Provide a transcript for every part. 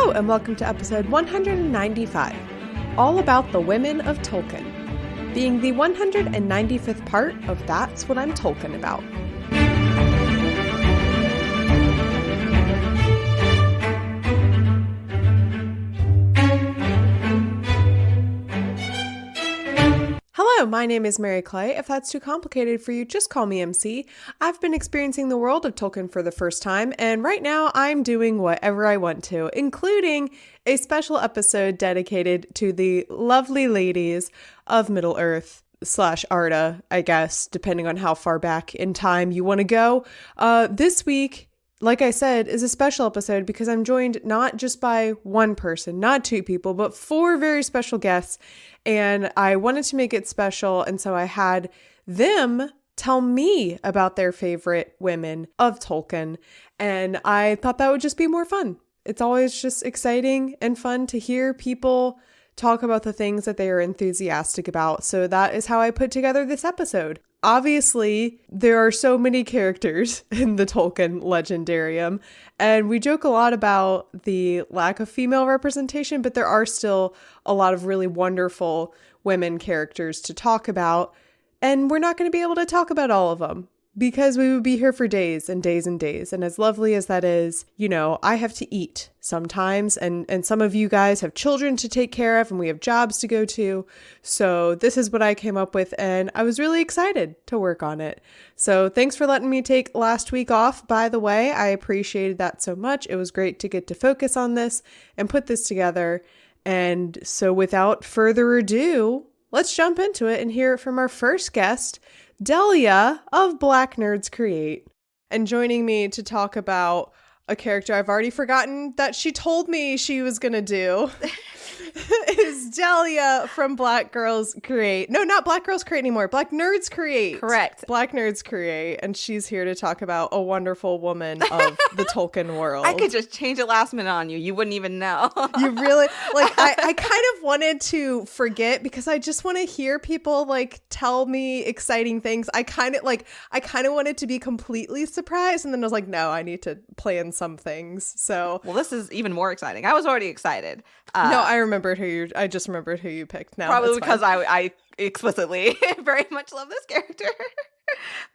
Hello and welcome to episode 195, all about the Women of Tolkien, being the 195th part of That's What I'm Tolkien About. Hello, my name is Mary Clay. If that's too complicated for you, just call me MC. I've been experiencing the world of Tolkien for the first time, and right now I'm doing whatever I want to, including a special episode dedicated to the lovely ladies of Middle-earth / Arda, I guess, depending on how far back in time you want to go. This week, like I said, is a special episode because I'm joined not just by one person, not two people, but four very special guests. And I wanted to make it special. And so I had them tell me about their favorite women of Tolkien. And I thought that would just be more fun. It's always just exciting and fun to hear people talk about the things that they are enthusiastic about. So that is how I put together this episode. Obviously, there are so many characters in the Tolkien legendarium, and we joke a lot about the lack of female representation, but there are still a lot of really wonderful women characters to talk about, and we're not going to be able to talk about all of them because we would be here for days and days and days. And as lovely as that is, you know, I have to eat sometimes, and some of you guys have children to take care of, and we have jobs to go to. So this is what I came up with, and I was really excited to work on it. So thanks for letting me take last week off, by the way. I appreciated that so much. It was great to get to focus on this and put this together. And so without further ado, let's jump into it and hear it from our first guest, Delia of Black Nerds Create. And joining me to talk about a character I've already forgotten that she told me she was going to do is Delia from Black Girls Create. No, not Black Girls Create anymore. Black Nerds Create. Correct. Black Nerds Create. And she's here to talk about a wonderful woman of the Tolkien world. I could just change it last minute on you. You wouldn't even know. You really, like, I kind of wanted to forget because I just want to hear people, like, tell me exciting things. I kind of wanted to be completely surprised. And then I was like, no, I need to plan some things. So. Well, this is even more exciting. I was already excited. No, I just remembered who you picked now. Probably because I explicitly very much love this character.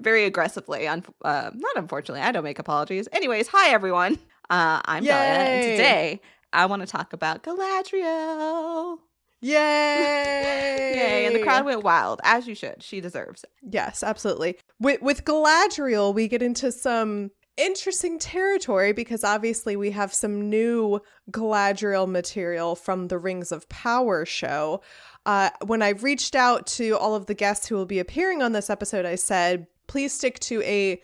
Very aggressively. Not unfortunately. I don't make apologies. Anyways, hi everyone. I'm Delia, and today I want to talk about Galadriel. Yay! Yay! And the crowd went wild, as you should. She deserves it. Yes, absolutely. With Galadriel, we get into some interesting territory because obviously we have some new Galadriel material from the Rings of Power show. When I reached out to all of the guests who will be appearing on this episode, I said, please stick to a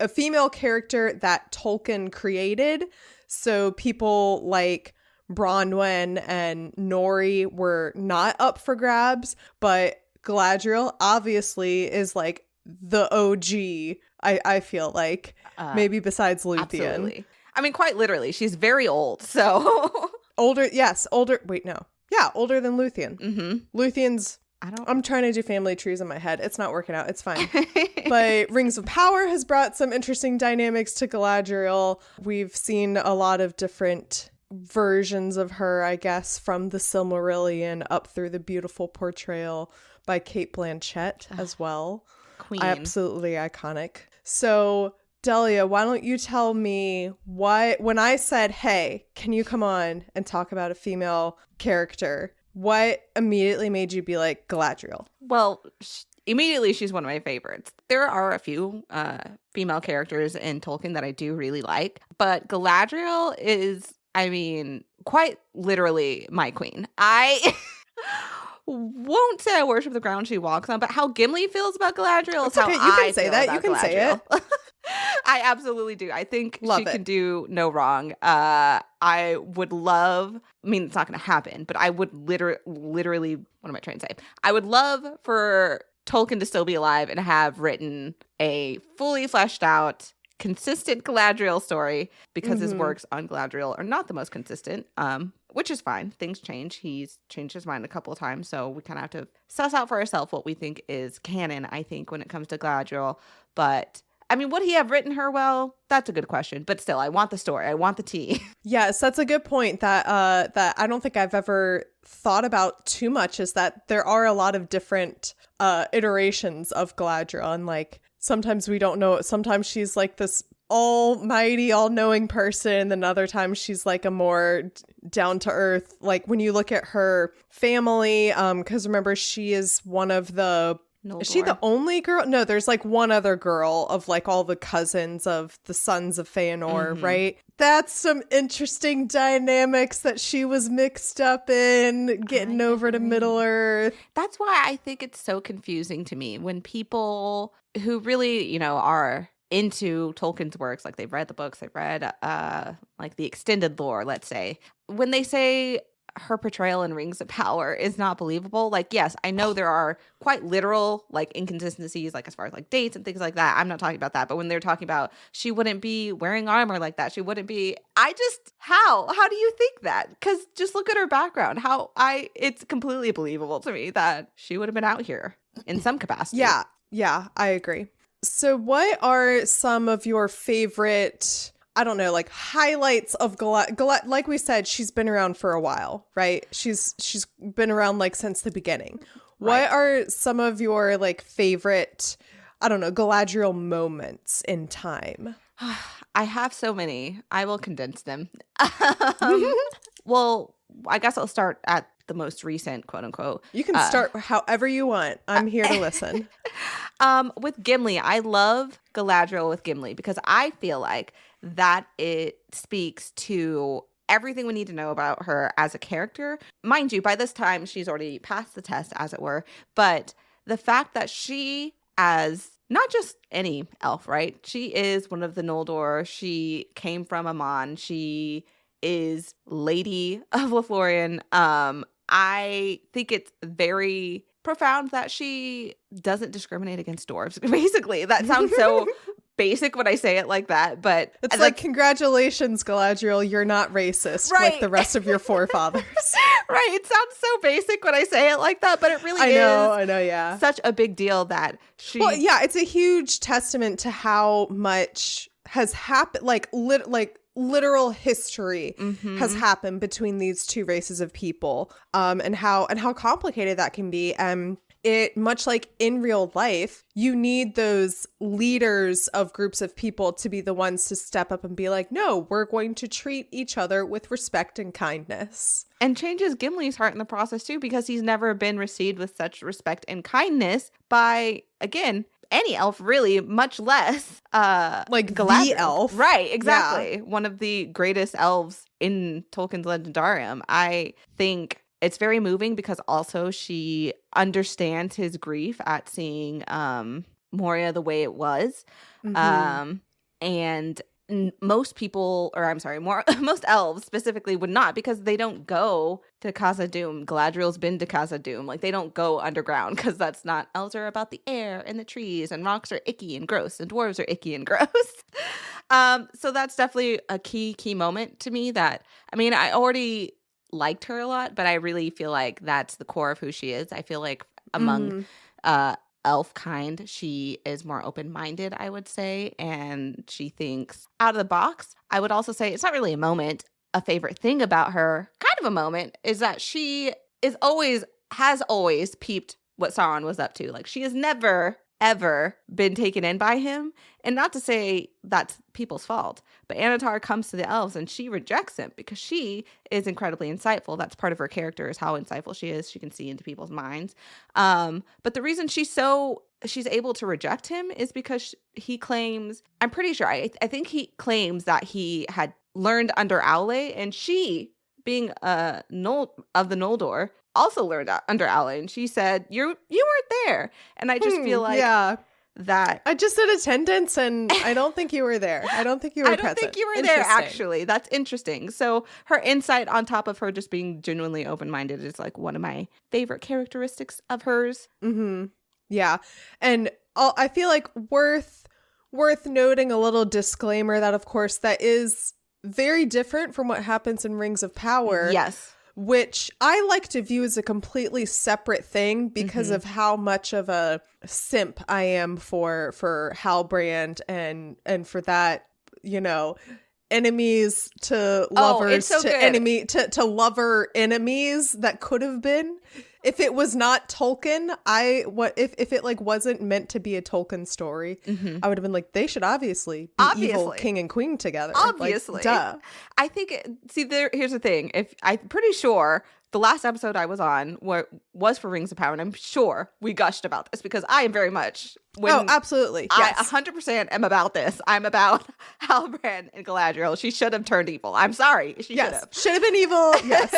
female character that Tolkien created. So people like Bronwyn and Nori were not up for grabs, but Galadriel obviously is like the OG, I feel like, maybe besides Luthien. Absolutely. I mean, quite literally, she's very old, so. Older than Luthien. Mm-hmm. Luthien's, I'm trying to do family trees in my head. It's not working out. It's fine. But Rings of Power has brought some interesting dynamics to Galadriel. We've seen a lot of different versions of her, I guess, from the Silmarillion up through the beautiful portrayal by Cate Blanchett as well. Queen. Absolutely iconic. So, Delia, why don't you tell me when I said, hey, can you come on and talk about a female character, what immediately made you be like, Galadriel? Well, immediately she's one of my favorites. There are a few female characters in Tolkien that I do really like, but Galadriel is, I mean, quite literally my queen. I won't say I worship the ground she walks on, but how Gimli feels about Galadriel is how I feel about Galadriel. You can say that. You can say it. I absolutely do. I think she can do no wrong. I would love, I mean, it's not going to happen, but I would literally, what am I trying to say? I would love for Tolkien to still be alive and have written a fully fleshed out, consistent Galadriel story because his works on Galadriel are not the most consistent. Which is fine. Things change. He's changed his mind a couple of times, so we kind of have to suss out for ourselves what we think is canon, I think, when it comes to Galadriel. But I mean, would he have written her well? That's a good question. But still, I want the story. I want the tea. Yes, that's a good point that that I don't think I've ever thought about too much, is that there are a lot of different iterations of Galadriel, and like sometimes we don't know. Sometimes she's like this almighty, all-knowing person, and then other times she's like a more down-to-earth, like when you look at her family, because remember, she is one of the Noldor. Is she the only girl? No, there's like one other girl of like all the cousins of the sons of Feanor, right? That's some interesting dynamics that she was mixed up in, getting over to Middle Earth. That's why I think it's so confusing to me when people who really, you know, are into Tolkien's works, like they've read the books, they've read like the extended lore, let's say, when they say her portrayal in Rings of Power is not believable. Like, yes, I know there are quite literal like inconsistencies, like as far as like dates and things like that. I'm not talking about that. But when they're talking about she wouldn't be wearing armor like that, she wouldn't be, how do you think that? Because just look at her background. It's completely believable to me that she would have been out here in some capacity. Yeah, I agree. So what are some of your favorite, I don't know, like highlights of Galadriel? Like we said, she's been around for a while, right? She's been around like since the beginning. Right. What are some of your like favorite, I don't know, Galadriel moments in time? I have so many. I will condense them. Well, I guess I'll start at the most recent, quote unquote. You can start however you want. I'm here to listen. With Gimli, I love Galadriel with Gimli because I feel like that it speaks to everything we need to know about her as a character. Mind you, by this time, she's already passed the test, as it were. But the fact that she, as not just any elf, right? She is one of the Noldor. She came from Aman. She is Lady of Lothlorien. I think it's very profound that she doesn't discriminate against dwarves. Basically, that sounds so basic when I say it like that, but it's like, congratulations, Galadriel, you're not racist like the rest of your forefathers. Right. It sounds so basic when I say it like that, but it really is. I know, yeah. Such a big deal that she... Well, yeah, it's a huge testament to how much has happened, like literal history has happened between these two races of people, and how complicated that can be. It, much like in real life, you need those leaders of groups of people to be the ones to step up and be like, no, we're going to treat each other with respect and kindness. And changes Gimli's heart in the process too, because he's never been received with such respect and kindness by, again, any elf, really, much less like Galadriel. The elf. Right, exactly. Yeah. One of the greatest elves in Tolkien's Legendarium. I think it's very moving because also she understands his grief at seeing Moria the way it was. And most people, or I'm sorry, most elves specifically would not, because they don't go to Khazad-dûm. Galadriel's been to Khazad-dûm. Like, they don't go underground because that's not, elves are about the air and the trees, and rocks are icky and gross, and dwarves are icky and gross. So that's definitely a key moment to me that, I mean, I already liked her a lot, but I really feel like that's the core of who she is. I feel like among elf kind, she is more open-minded, I would say, and she thinks out of the box. I would also say it's not really a moment. A favorite thing about her, kind of a moment, is that she has always peeped what Sauron was up to. Like, she has never ever been taken in by him. And not to say that's people's fault, but Anatar comes to the elves and she rejects him because she is incredibly insightful. That's part of her character, is how insightful she is. She can see into people's minds. But the reason she's able to reject him is because he claims, I'm pretty sure, I think he claims that he had learned under Aule, and she, being of the Noldor, also learned under Aule, and she said, you weren't there. And I just feel like that I just did attendance, and I don't think you were there. I don't think you were present. I don't think you were there, actually. That's interesting. So her insight, on top of her just being genuinely open-minded, is like one of my favorite characteristics of hers. Yeah. And I feel like worth noting a little disclaimer that, of course, that is very different from what happens in Rings of Power. Yes. which I like to view as a completely separate thing because of how much of a simp I am for Halbrand and for that, you know, enemies to lovers so to good. enemy to lover enemies that could have been. If it was not Tolkien, if it like wasn't meant to be a Tolkien story, I would have been like, they should obviously be evil king and queen together. Obviously. Like, duh. I think, here's the thing. If I'm pretty sure the last episode I was on was for Rings of Power, and I'm sure we gushed about this because I am very much. Absolutely. I Yes. 100% am about this. I'm about Halbrand and Galadriel. She should have turned evil. I'm sorry. She should have. Should have been evil. Yes.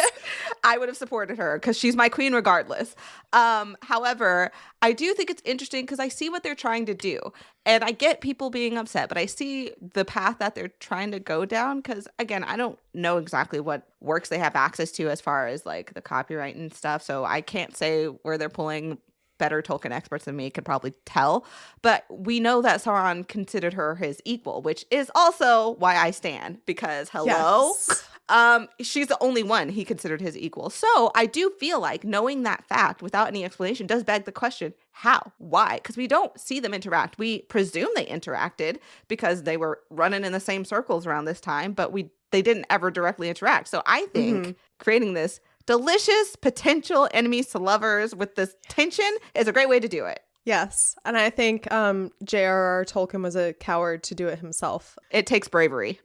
I would have supported her because she's my queen regardless. However, I do think it's interesting because I see what they're trying to do. And I get people being upset, but I see the path that they're trying to go down because, again, I don't know exactly what works they have access to as far as like the copyright and stuff. So I can't say where they're pulling. Better Tolkien experts than me could probably tell. But we know that Sauron considered her his equal, which is also why I stand. Because, hello? Yes. She's the only one he considered his equal. So I do feel like knowing that fact without any explanation does beg the question, how? Why? Because we don't see them interact. We presume they interacted because they were running in the same circles around this time, but they didn't ever directly interact. So I think creating this delicious potential enemies to lovers with this tension is a great way to do it. Yes. And I think J.R.R. Tolkien was a coward to do it himself. It takes bravery.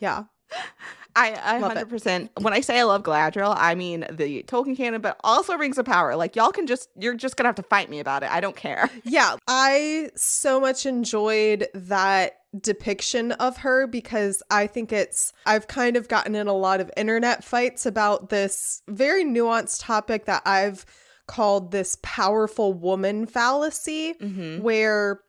Yeah. I 100%. When I say I love Galadriel, I mean the Tolkien canon, but also Rings of Power. Like, you're just going to have to fight me about it. I don't care. Yeah. I so much enjoyed that depiction of her because I think I've kind of gotten in a lot of internet fights about this very nuanced topic that I've called this powerful woman fallacy, where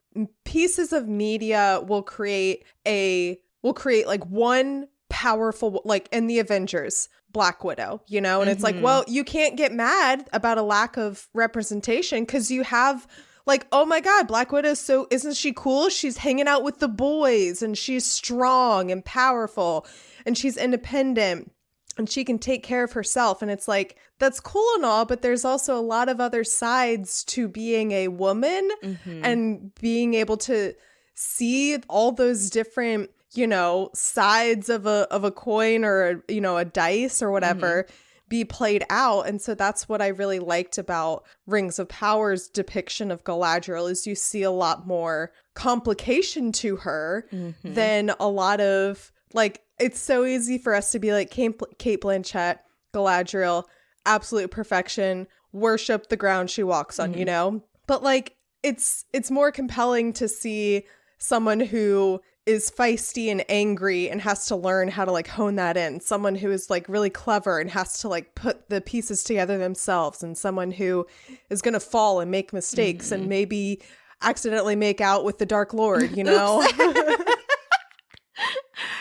pieces of media will create like one powerful, like in the Avengers, Black Widow, you know, and it's like, well, you can't get mad about a lack of representation because you have like, oh my God, Black Widow, so isn't she cool? She's hanging out with the boys and she's strong and powerful and she's independent and she can take care of herself. And it's like, that's cool and all, but there's also a lot of other sides to being a woman and being able to see all those different, you know, sides of a coin or, you know, a dice or whatever be played out. And so that's what I really liked about Rings of Power's depiction of Galadriel is you see a lot more complication to her than a lot of, like, it's so easy for us to be like Kate Blanchett, Galadriel, absolute perfection, worship the ground she walks on, you know? But like, it's more compelling to see someone who is feisty and angry and has to learn how to like hone that in. Someone who is like really clever and has to like put the pieces together themselves, and someone who is going to fall and make mistakes and maybe accidentally make out with the Dark Lord, you know?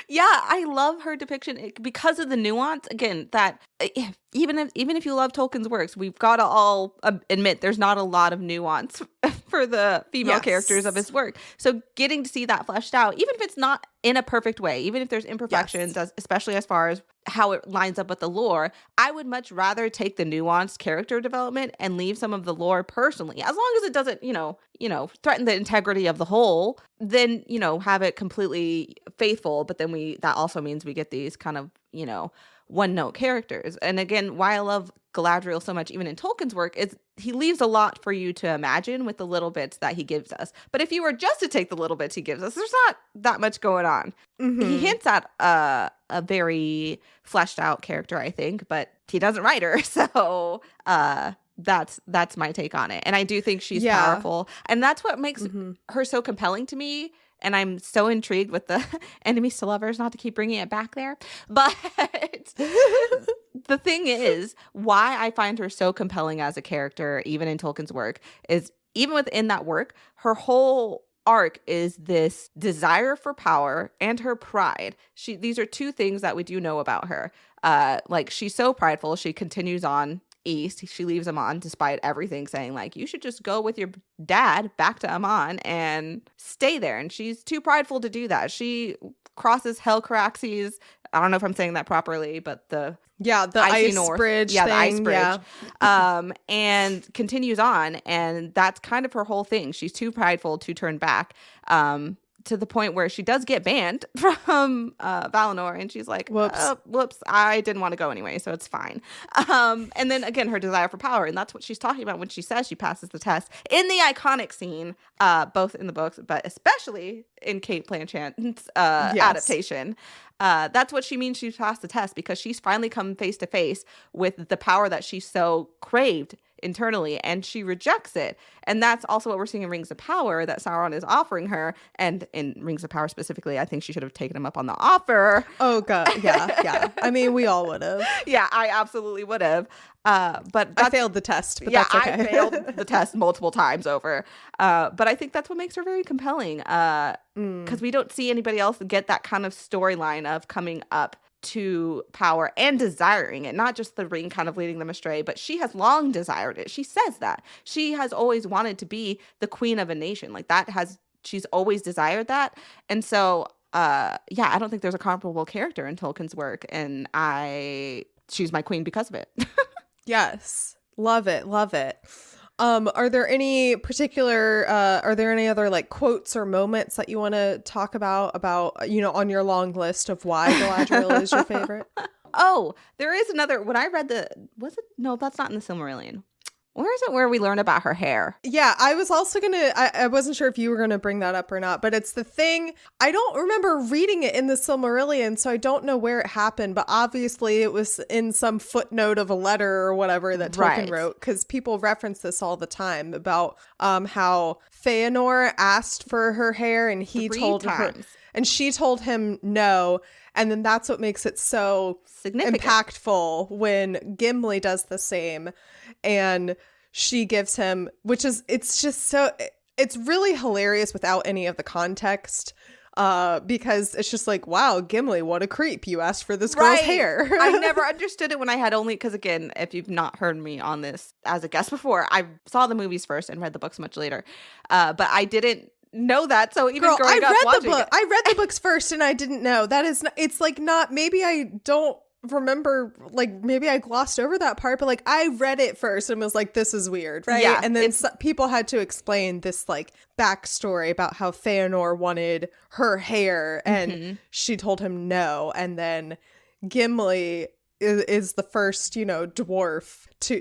Yeah, I love her depiction because of the nuance. Again, that even if you love Tolkien's works, we've got to all admit there's not a lot of nuance for the female characters of his work. So getting to see that fleshed out, even if it's not in a perfect way, even if there's imperfections, especially as far as how it lines up with the lore, I would much rather take the nuanced character development and leave some of the lore personally, as long as it doesn't, you know, threaten the integrity of the whole, then, you know, have it completely faithful. But then that also means we get these kind of, you know, one-note characters. And again, why I love Galadriel so much, even in Tolkien's work, is he leaves a lot for you to imagine with the little bits that he gives us. But if you were just to take the little bits he gives us, there's not that much going on. He hints at a very fleshed out character, I think, but he doesn't write her. So that's my take on it. And I do think she's powerful. And that's what makes her so compelling to me. And I'm so intrigued with the enemies to lovers, not to keep bringing it back there. But the thing is, why I find her so compelling as a character, even in Tolkien's work, is even within that work, her whole arc is this desire for power and her pride. These are two things that we do know about her. Like, she's so prideful, she continues on east. She leaves Amon despite everything, saying like, you should just go with your dad back to Amon and stay there. And she's too prideful to do that. She crosses Helcaraxes I don't know if I'm saying that properly, but the the icy ice bridge the ice thing, bridge, and continues on, and that's kind of her whole thing. She's too prideful to turn back, to the point where she does get banned from Valinor, and she's like, whoops, I didn't want to go anyway, so it's fine. And then again, her desire for power, and that's what she's talking about when she says she passes the test in the iconic scene, both in the books, but especially in Cate Blanchett's adaptation. That's what she means she's passed the test, because she's finally come face to face with the power that she so craved internally, and she rejects it. And that's also what we're seeing in Rings of Power that Sauron is offering her. And in Rings of Power specifically, I think she should have taken him up on the offer. Oh god, yeah. I mean, we all would have. Yeah, I absolutely would have. But I failed the test, but that's okay. I failed the test multiple times over. But I think that's what makes her very compelling, because we don't see anybody else get that kind of storyline of coming up to power and desiring it, not just the ring kind of leading them astray, but she has long desired it. She says that she has always wanted to be the queen of a nation. Like she's always desired that. And so I don't think there's a comparable character in Tolkien's work, and she's my queen because of it. Yes, love it. Are there any other like quotes or moments that you want to talk about, on your long list of why Galadriel is your favorite? Oh, there is another. When I read no, that's not in the Silmarillion. Where is it where we learn about her hair? Yeah, I was also I wasn't sure if you were going to bring that up or not, but it's the thing. I don't remember reading it in the Silmarillion, so I don't know where it happened, but obviously it was in some footnote of a letter or whatever that Tolkien wrote, because people reference this all the time about how Feanor asked for her hair and he told her, and she told him no. And then that's what makes it so impactful when Gimli does the same, and she gives him, it's really hilarious without any of the context, because it's just like, wow, Gimli, what a creep. You asked for this girl's hair. I never understood it when I had only, because again, if you've not heard me on this as a guest before, I saw the movies first and read the books much later. But I didn't know that. So even growing up watching it. I read the books first and I didn't know. That is not, it's like not, maybe I don't remember, like maybe I glossed over that part, but like I read it first and was like, this is weird, right? Yeah, and then people had to explain this like backstory about how Feanor wanted her hair and she told him no, and then Gimli is the first, dwarf to,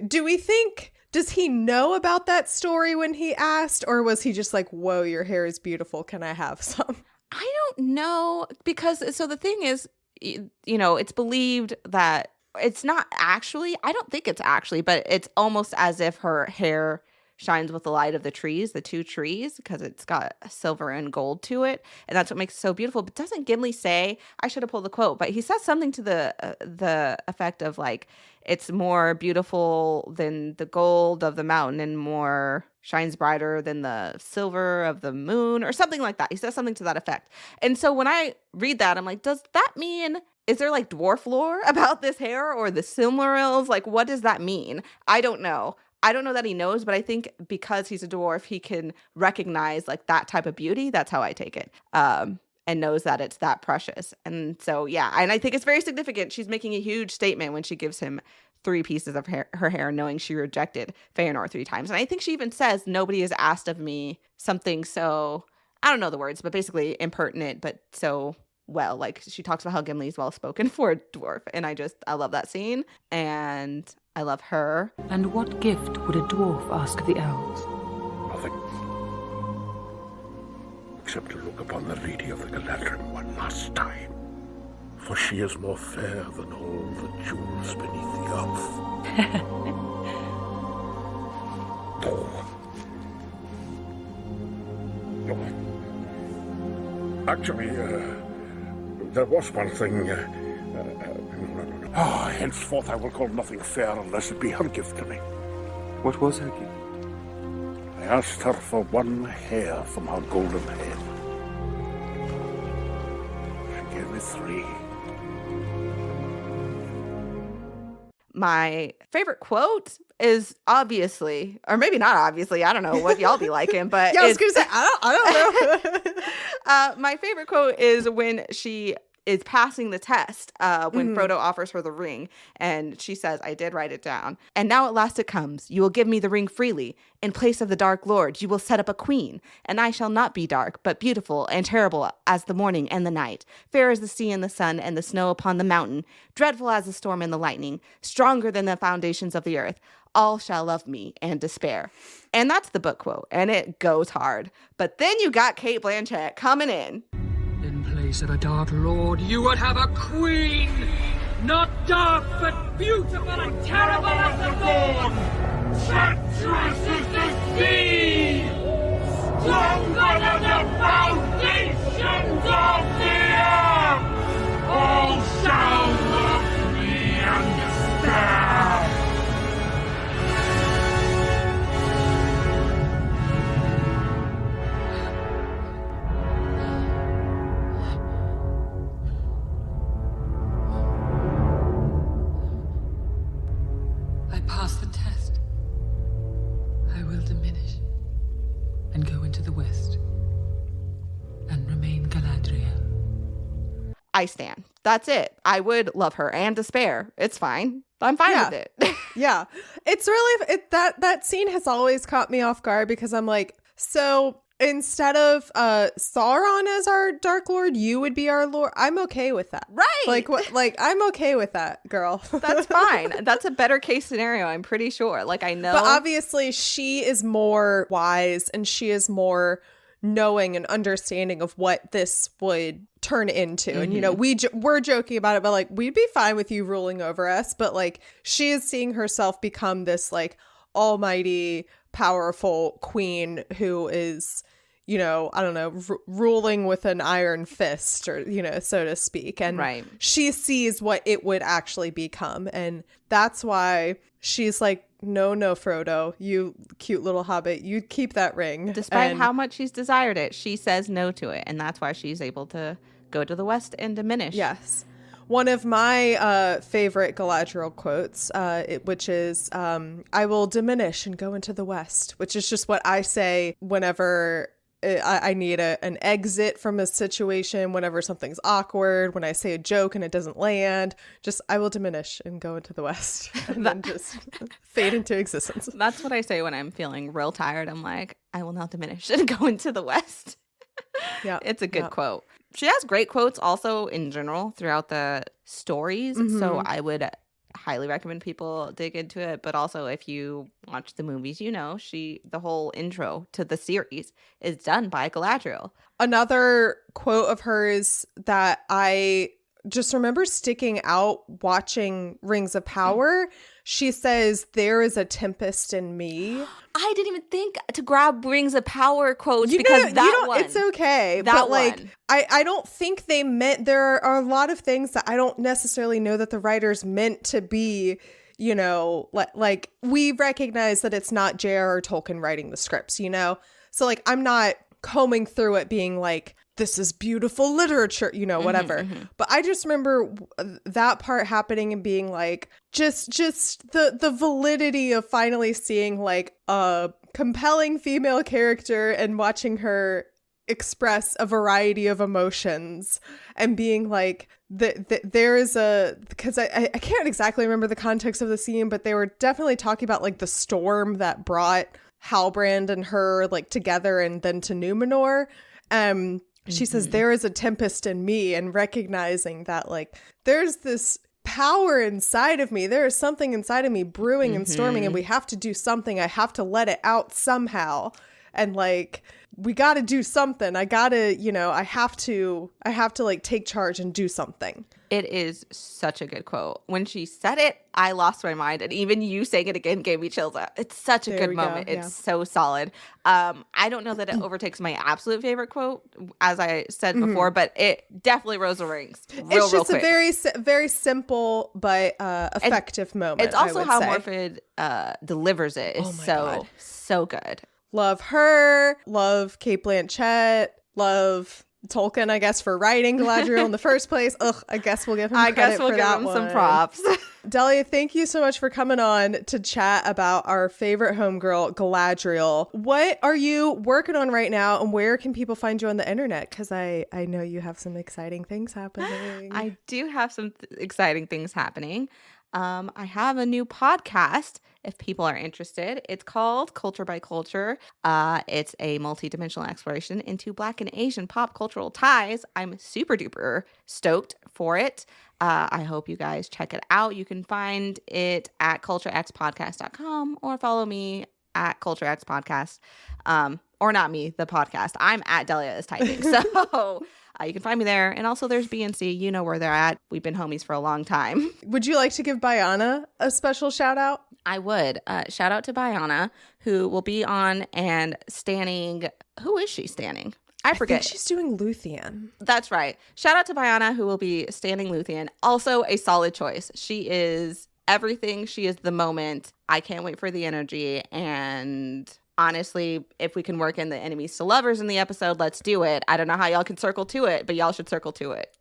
does he know about that story when he asked, or was he just like, whoa, your hair is beautiful, can I have some? I don't know, because so the thing is, it's believed that it's not actually, I don't think it's actually, but it's almost as if her hair shines with the light of the trees, the two trees, because it's got silver and gold to it, and that's what makes it so beautiful. But doesn't Gimli say, I should have pulled the quote, but he says something to the effect of like, it's more beautiful than the gold of the mountain and more shines brighter than the silver of the moon, or something like that. He says something to that effect. And so when I read that, I'm like, does that mean, is there like dwarf lore about this hair or the Silmarils? Like, what does that mean? I don't know. I don't know that he knows, but I think because he's a dwarf, he can recognize like that type of beauty. That's how I take it. And knows that it's that precious. And so, yeah, and I think it's very significant. She's making a huge statement when she gives him 3 pieces of her hair, knowing she rejected Feanor 3 times. And I think she even says, nobody has asked of me something so, I don't know the words, but basically impertinent, but so well. Like, she talks about how Gimli is well-spoken for a dwarf. And I love that scene. And I love her. And what gift would a dwarf ask of the elves? Nothing. Except to look upon the lady of the Galadriel one last time. For she is more fair than all the jewels beneath the earth. No. Actually, there was one thing. No. Henceforth I will call nothing fair unless it be her gift to me. What was her gift? I asked her for 1 hair from her golden head. She gave me 3. My favorite quote is obviously, or maybe not obviously, I don't know what y'all be liking, but yeah, I was gonna say, I don't know. My favorite quote is when she is passing the test when Frodo offers her the ring. And she says, I did write it down. And now at last it comes. You will give me the ring freely. In place of the Dark Lord, you will set up a queen. And I shall not be dark, but beautiful and terrible as the morning and the night. Fair as the sea and the sun and the snow upon the mountain. Dreadful as the storm and the lightning. Stronger than the foundations of the earth. All shall love me and despair. And that's the book quote. And it goes hard. But then you got Cate Blanchett coming in. In place of a Dark Lord, you would have a queen! Not dark, but beautiful and terrible as the dawn! Treacherous as the sea! Stronger than the foundations of the earth! All shall love me and despair! I pass the test. I will diminish and go into the west and remain Galadriel. I stand. That's it. I would love her and despair. It's fine. I'm fine with it. Yeah. It's really that scene has always caught me off guard because I'm like, so instead of Sauron as our Dark Lord, you would be our Lord. I'm okay with that. Right. Like what? Like I'm okay with that, girl. That's fine. That's a better case scenario, I'm pretty sure. Like I know. But obviously she is more wise and she is more knowing and understanding of what this would turn into. And, you know, we're joking about it, but like, we'd be fine with you ruling over us. But like, she is seeing herself become this like almighty, powerful queen who is, you know, I don't know, ruling with an iron fist or, you know, so to speak. And she sees what it would actually become. And that's why she's like, no, Frodo, you cute little hobbit, you keep that ring. Despite how much she's desired it, she says no to it. And that's why she's able to go to the west and diminish. Yes. One of my favorite Galadriel quotes, which is, I will diminish and go into the west, which is just what I say whenever I need an exit from a situation, whenever something's awkward, when I say a joke and it doesn't land, just I will diminish and go into the west and then just fade into existence. That's what I say when I'm feeling real tired. I'm like, I will not diminish and go into the west. Yeah, it's a good quote. She has great quotes also in general throughout the stories. So I would highly recommend people dig into it. But also if you watch the movies, you know, the whole intro to the series is done by Galadriel. Another quote of hers that I just remember sticking out watching Rings of Power, she says, there is a tempest in me. I didn't even think to grab Rings of Power quotes because that one. It's okay. That but like, one. I don't think they meant, there are a lot of things that I don't necessarily know that the writers meant to be, you know, like we recognize that it's not J.R.R. Tolkien writing the scripts, you know? So like, I'm not combing through it being like, this is beautiful literature, you know, whatever. But I just remember that part happening and being like, just the validity of finally seeing like a compelling female character and watching her express a variety of emotions and being like, there is because I can't exactly remember the context of the scene, but they were definitely talking about like the storm that brought Halbrand and her like together and then to Númenor. She says, there is a tempest in me, and recognizing that like there's this power inside of me. There is something inside of me brewing and storming, and we have to do something. I have to let it out somehow. And like, we got to do something. I got to, you know, I have to like take charge and do something. It is such a good quote. When she said it, I lost my mind. And even you saying it again gave me chills. It's such a good moment. It's so solid. I don't know that it overtakes my absolute favorite quote, as I said before, but it definitely rose the rings. It's just a very simple but effective moment. It's also how Morfydd delivers it is so good. Love her. Love Cate Blanchett. Love Tolkien, I guess, for writing Galadriel in the first place. Ugh, I guess we'll give him credit for that one. Some props. Delia, thank you so much for coming on to chat about our favorite homegirl, Galadriel. What are you working on right now, and where can people find you on the internet? Because I know you have some exciting things happening. I do have some exciting things happening. I have a new podcast if people are interested. It's called Culture by Culture. It's a multi-dimensional exploration into Black and Asian pop cultural ties. I'm super duper stoked for it. I hope you guys check it out. You can find it at culturexpodcast.com or follow me at culturexpodcast. Or not me, the podcast. I'm at Delia is typing. So you can find me there. And also there's BNC. You know where they're at. We've been homies for a long time. Would you like to give Bayana a special shout out? I would. Shout out to Bayana, who will be on and standing. Who is she standing? I forget. I think she's doing Luthien. That's right. Shout out to Bayana, who will be standing Luthien. Also a solid choice. She is everything. She is the moment. I can't wait for the energy. And honestly, if we can work in the enemies to lovers in the episode, let's do it. I don't know how y'all can circle to it, but y'all should circle to it.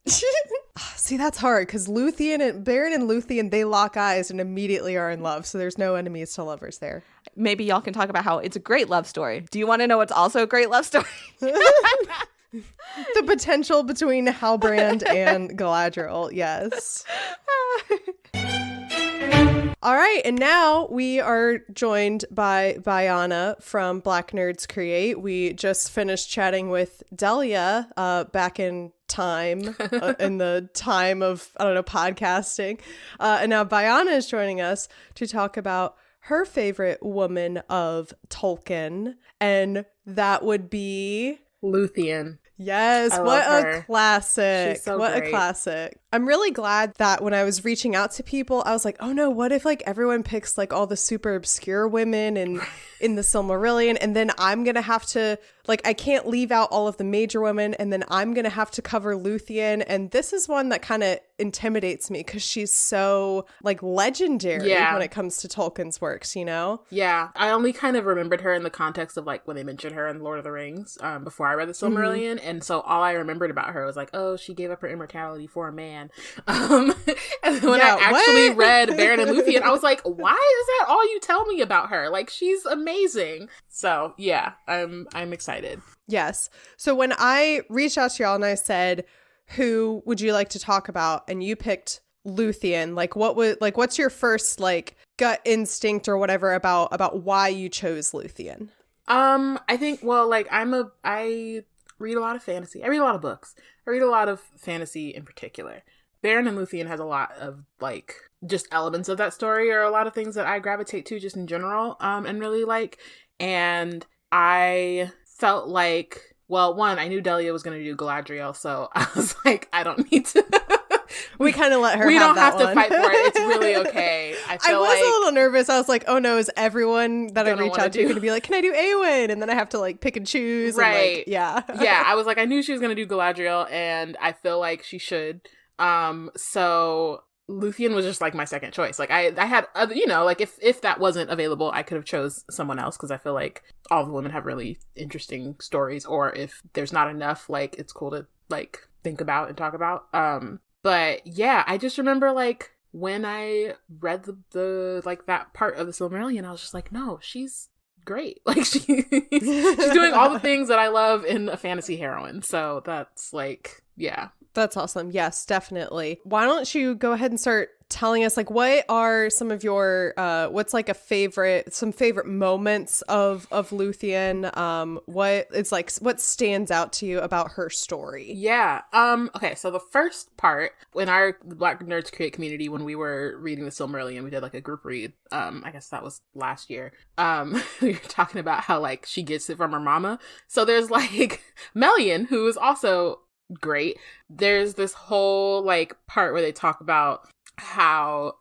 See, that's hard because Luthien and Baron and Luthien, they lock eyes and immediately are in love. So there's no enemies to lovers there. Maybe y'all can talk about how it's a great love story. Do you want to know what's also a great love story? The potential between Halbrand and Galadriel. Yes. All right, and now we are joined by Bayana from Black Nerds Create. We just finished chatting with Delia back in time, in the time of, I don't know, podcasting. And now Bayana is joining us to talk about her favorite woman of Tolkien, and that would be Luthien. Yes, what a classic. She's so what great. A classic. I'm really glad that when I was reaching out to people, I was like, oh no, what if like everyone picks like all the super obscure women and in the Silmarillion, and then I'm going to have to, like, I can't leave out all of the major women, and then I'm going to have to cover Luthien. And this is one that kind of intimidates me because she's so like legendary when it comes to Tolkien's works, you know? Yeah. I only kind of remembered her in the context of like when they mentioned her in Lord of the Rings before I read the Silmarillion. Mm-hmm. And so all I remembered about her was like, oh, she gave up her immortality for a man. And then when I actually read Baron and Luthien, I was like, why is that all you tell me about her? Like, she's amazing. So yeah, I'm excited. Yes. So when I reached out to y'all and I said, who would you like to talk about? And you picked Luthien. Like, what's your first like gut instinct or whatever about why you chose Luthien? I think, well, like I read a lot of fantasy. I read a lot of books. I read a lot of fantasy in particular. Baron and Luthien has a lot of like just elements of that story, or a lot of things that I gravitate to just in general, and really like. And I felt like, well, one, I knew Delia was going to do Galadriel, so I was like, I don't need to. We kind of let her. We have don't that have to one. fight for it. It's really okay. I was like a little nervous. I was like, oh no, is everyone that I reach out to going to be like, can I do Eowyn? And then I have to like pick and choose. Right. And, like, yeah. Yeah. I was like, I knew she was going to do Galadriel, and I feel like she should. So Luthien was just like my second choice. Like I had other, you know, like if that wasn't available, I could have chose someone else, because I feel like all the women have really interesting stories, or if there's not enough, like it's cool to like think about and talk about. But yeah, I just remember like when I read the like that part of the Silmarillion, I was just like, no, she's great. Like she's doing all the things that I love in a fantasy heroine. So that's like, yeah. That's awesome. Yes, definitely. Why don't you go ahead and start telling us, like, what are some of your, what's like some favorite moments of Luthien? What stands out to you about her story? Yeah. Okay. So the first part, when our Black Nerds Create community, when we were reading the Silmarillion, we did like a group read. I guess that was last year. We were talking about how like she gets it from her mama. So there's like Melian, who is also great. There's this whole like part where they talk about how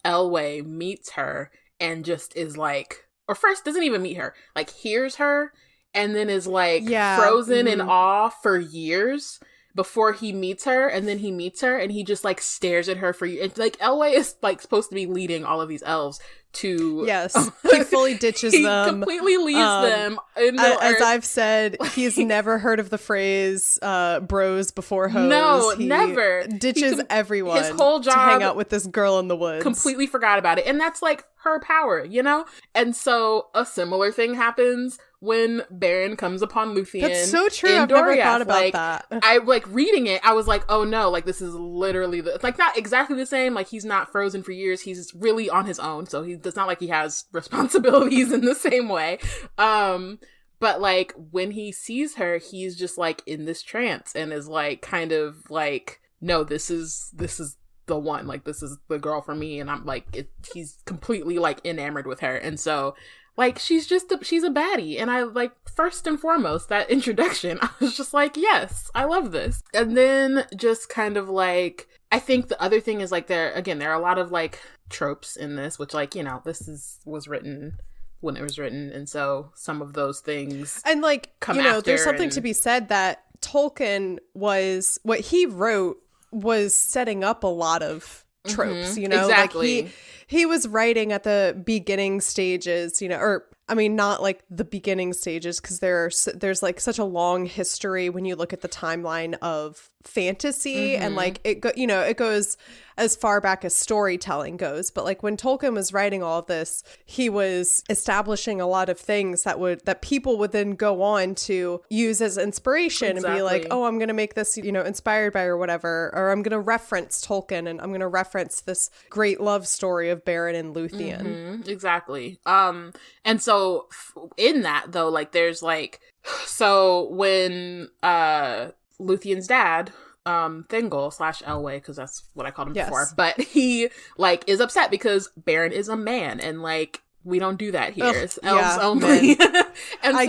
Elwë meets her and just is like, or first doesn't even meet her, like hears her and then is like frozen in awe for years before he meets her, and then he meets her and he just like stares at her for years. Like Elwë is like supposed to be leading all of these elves to Yes, he fully ditches he them. completely leaves them in Middle as Earth. I've said, he's never heard of the phrase bros before hoes. No, he never. Ditches everyone his whole job to hang out with this girl in the woods. completely forgot about it. And that's like her power, you know? And so a similar thing happens when Beren comes upon Luthien. That's so true. in I've never Doriath. thought about like, that. I like reading it, I was like, oh no, like this is literally like not exactly the same. Like he's not frozen for years. He's really on his own. So it's not like he has responsibilities in the same way. But like when he sees her, he's just like in this trance and is like kind of like, no, this is the one. Like this is the girl for me. And I'm like, he's completely like enamored with her. And so like, she's a baddie. And I like, first and foremost, that introduction, I was just like, yes, I love this. And then just kind of like, I think the other thing is like there are a lot of like tropes in this, which like, you know, was written when it was written. And so some of those things and like, you know, there's something and... to be said that Tolkien what he wrote was setting up a lot of tropes, you know, exactly. Like he was writing at the beginning stages, you know, or I mean, not like the beginning stages, because there's like such a long history when you look at the timeline of fantasy and like it goes as far back as storytelling goes. But like when Tolkien was writing all of this, he was establishing a lot of things that people would then go on to use as inspiration and be like, oh, I'm going to make this, you know, inspired by or whatever, or I'm going to reference Tolkien and I'm going to reference this great love story of Beren and Luthien. Exactly. And so in that though, like there's like, so when Luthien's dad, Thingol / Elwë, because that's what I called him before, but he like is upset because Beren is a man and like we don't do that here. It's elves only. And I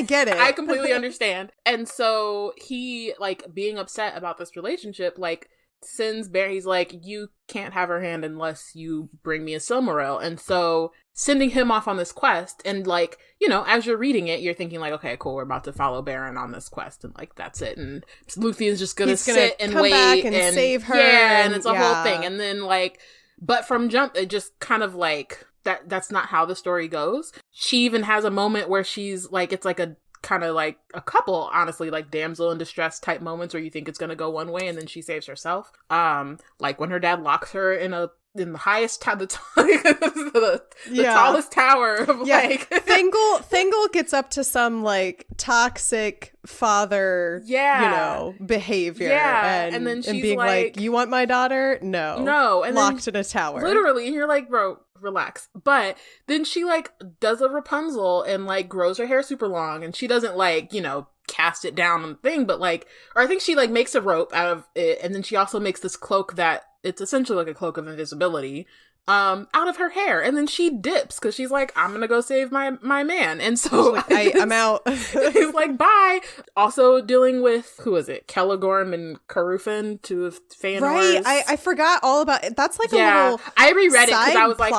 get it. I completely understand. And so he like being upset about this relationship, like sends Beren, he's like, you can't have her hand unless you bring me a Silmaril. And so sending him off on this quest, and like, you know, as you're reading it, you're thinking like, okay, cool, we're about to follow Beren on this quest, and like that's it. And Luthien's just gonna sit and wait back and save her. Yeah, and it's a whole thing. And then like, but from jump, it just kind of like that's not how the story goes. She even has a moment where she's like, it's like a kind of like a couple, honestly, like damsel in distress type moments where you think it's gonna go one way and then she saves herself. Like when her dad locks her in the highest the tallest tower of like Thingol gets up to some like toxic father you know, behavior and then she's being like, you want my daughter? No, and locked in a tower, literally. And you're like, bro, relax. But then she like does a Rapunzel and like grows her hair super long, and she doesn't like, you know, cast it down on the thing, but like, or I think she like makes a rope out of it, and then she also makes this cloak that it's essentially like a cloak of invisibility out of her hair, and then she dips because she's like, I'm gonna go save my man. And so like, I'm out. He's like, bye. Also dealing with, who was it, Celegorm and Carufin, two of Feanor's. Right, I forgot all about it. That's like a little I reread it because I was like,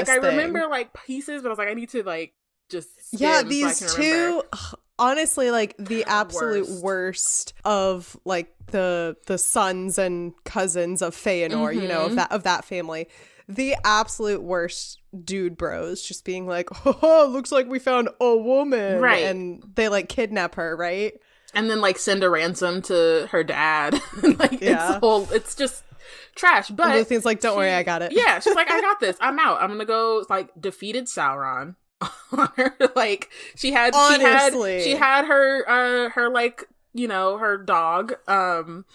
I thing. remember like pieces, but I was like, I need to like just these so two honestly, like the absolute worst of like the sons and cousins of Feanor, you know, of that family. The absolute worst dude bros, just being like, oh, looks like we found a woman, right? And they like kidnap her, right? And then like send a ransom to her dad. Like it's just trash. But Luthien's like, don't worry, I got it. Yeah, she's like, I got this. I'm out. I'm gonna go. Like defeated Sauron. Like she had her like, you know, her dog who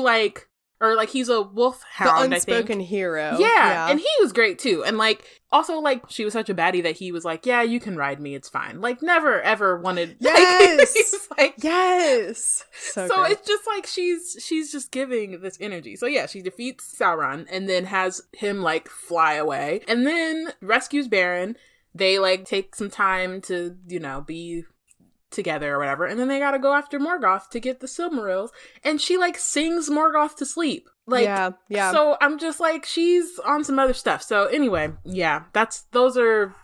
like, or like he's a wolf hound, the unspoken hero. Yeah, and he was great too. And like also like she was such a baddie that he was like, yeah, you can ride me, it's fine. Like never ever wanted. Yes, he was like, yes. So it's just like she's just giving this energy. So yeah, she defeats Sauron and then has him like fly away, and then rescues Beren. They like take some time to, you know, be together or whatever, and then they gotta go after Morgoth to get the Silmarils, and she like sings Morgoth to sleep. Like, yeah. So I'm just like, she's on some other stuff. So anyway, yeah, those are,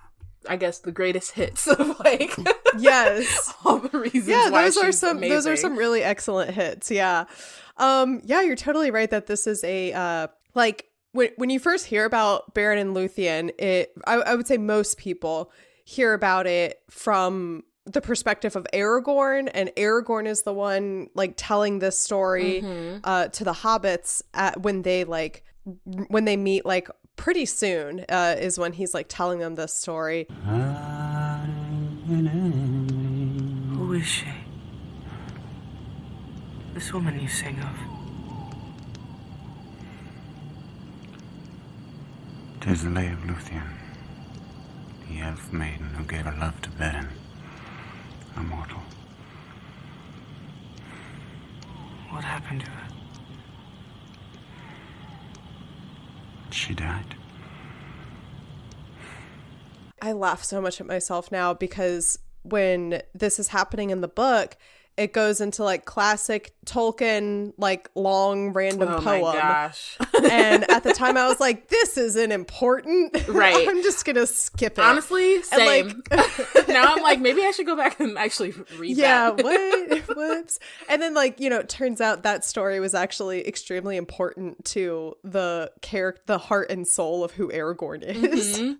I guess, the greatest hits of like, yes, all the reasons. Yeah, why those she's are some really excellent hits. Yeah, you're totally right that this is a like, when you first hear about Beren and Luthien, I would say most people hear about it from the perspective of Aragorn, and Aragorn is the one like telling this story to the hobbits when they meet like pretty soon is when he's like telling them this story. Who is she? This woman you sing of. 'Tis the lay of Luthien, the elf maiden who gave her love to Beren, a mortal. What happened to her? She died. I laugh so much at myself now because when this is happening in the book, it goes into like classic Tolkien, like long random poem. Oh my gosh. And at the time I was like, this isn't important. Right. I'm just going to skip it. Honestly, same. Like, now I'm like, maybe I should go back and actually read that. What? Whoops. And then like, it turns out that story was actually extremely important to the heart and soul of who Aragorn is. Mm-hmm.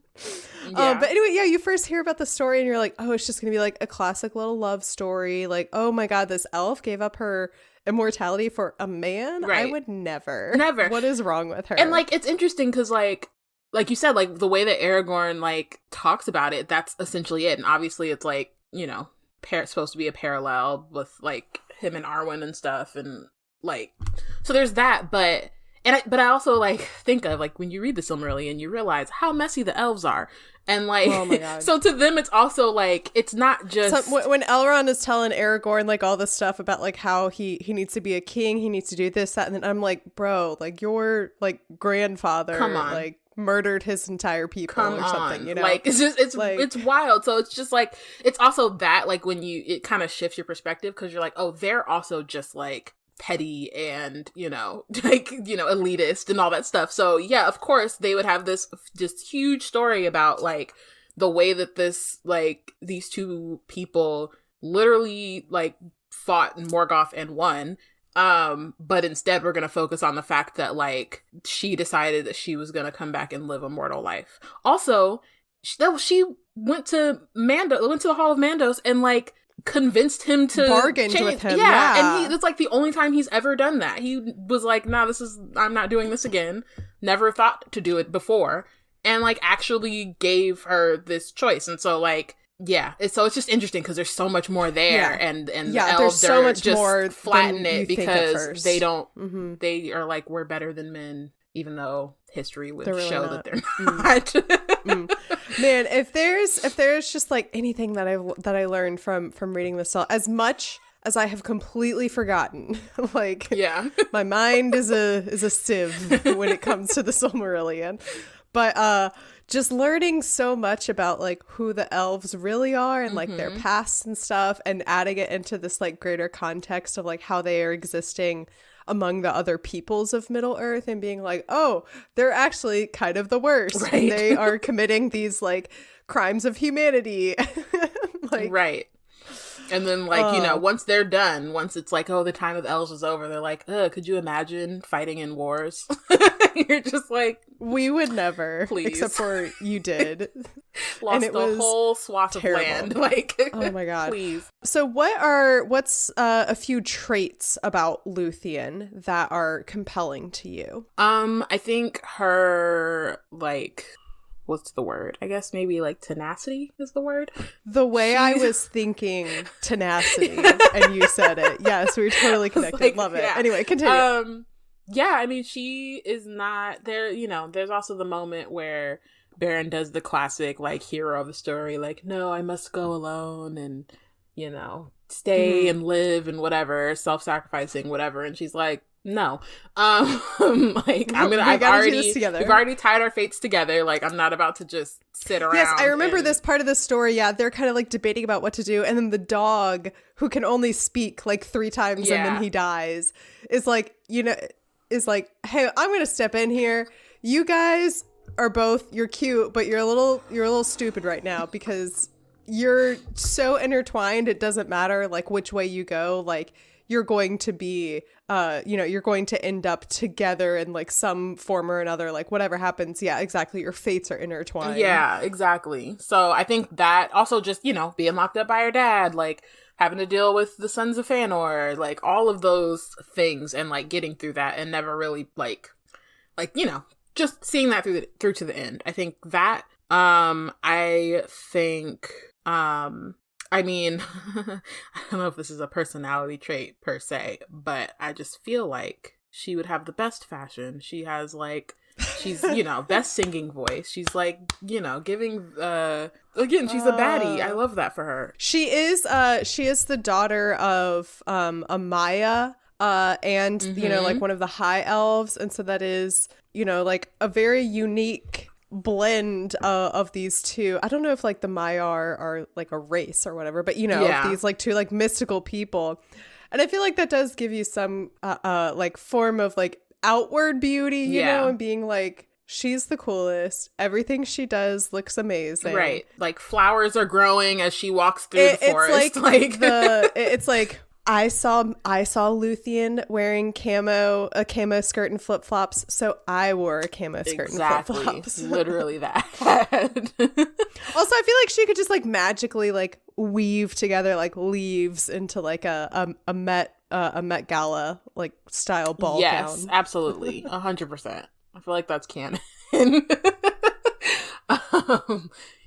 Yeah. But anyway, yeah, you first hear about the story and you're like, oh, it's just going to be like a classic little love story. Like, oh my God, this elf gave up her immortality for a man? Right. I would never. Never. What is wrong with her? And like, it's interesting because like you said, like the way that Aragorn like talks about it, that's essentially it. And obviously it's like, supposed to be a parallel with like him and Arwen and stuff. And like, so there's that, but I also like think of like when you read the Silmarillion, you realize how messy the elves are. And like, oh my God. So to them, it's also like, it's not just when Elrond is telling Aragorn like all this stuff about like how he needs to be a king, he needs to do this, that, and then I'm like, bro, like your like grandfather, come on, like murdered his entire people or something, Like it's just it's wild. So it's just like it's also that like when it kind of shifts your perspective because you're like, oh, they're also just like petty and elitist and all that stuff. So yeah, of course they would have this just huge story about like the way that this like these two people literally like fought in Morgoth and won, but instead we're gonna focus on the fact that like she decided that she was gonna come back and live a mortal life. Also, she went to the Hall of Mandos and like convinced him to bargain with him. Yeah. And it's like the only time he's ever done that. He was like, nah, I'm not doing this again. Never thought to do it before. And like actually gave her this choice. And so like, yeah. It's just interesting because there's so much more there. Yeah. And the there's elves so are much just more flatten than you it think at because first. they don't, they are like, we're better than men, even though history would really show not. that they're not. Man, if there's just like anything that I learned from reading this, as much as I have completely forgotten, like my mind is a sieve when it comes to the Silmarillion, but just learning so much about like who the elves really are and like their past and stuff, and adding it into this like greater context of like how they are existing among the other peoples of Middle Earth, and being like, oh, they're actually kind of the worst. Right. And they are committing these like crimes of humanity. Like, right. And then like, once they're done, once it's like, oh, the time of the elves is over, they're like, could you imagine fighting in wars? You're just like, we would never, please. Except for you did. Lost and it the was whole swath terrible. of land. Like, oh my God. Please. So what's a few traits about Luthien that are compelling to you? I think her like, what's the word? I guess maybe like tenacity is the word. The way I was thinking tenacity and you said it. Yes, we were totally connected. Like, love it. yeah. Anyway, continue. Yeah, I mean, she is not there. There's also the moment where Beren does the classic like hero of the story, like, no, I must go alone and, stay and live and whatever, self-sacrificing, whatever. And she's like, no, like we've already tied our fates together. Like, I'm not about to just sit around. Yes, I remember this part of the story. Yeah, they're kind of like debating about what to do, and then the dog, who can only speak like 3 times and then he dies, is like, hey, I'm gonna step in here. You guys are you're cute, but you're a little stupid right now because you're so intertwined. It doesn't matter like which way you go. Like, you're going to be, you're going to end up together in like some form or another, like whatever happens. Yeah, exactly. Your fates are intertwined. Yeah, exactly. So I think that also just, being locked up by her dad, like having to deal with the Sons of Fëanor, like all of those things and like getting through that and never really just seeing that through to the end. I think that, I mean, I don't know if this is a personality trait per se, but I just feel like she would have the best fashion. She has like, she's, best singing voice. She's like, giving, again, she's a baddie. I love that for her. She is the daughter of, Amaya, and, like one of the high elves. And so that is, like a very unique blend of these two. I don't know if like the Maiar are like a race or whatever, but these like two like mystical people, and I feel like that does give you some like form of like outward beauty, you know, and being like, she's the coolest, everything she does looks amazing, right? Like flowers are growing as she walks through the forest. It's like I saw Luthien wearing a camo skirt and flip-flops, so I wore a camo skirt and flip-flops. Literally that. Also, I feel like she could just like magically like weave together like leaves into like a Met Gala like style ball gown. Yes, absolutely. 100%. I feel like that's canon.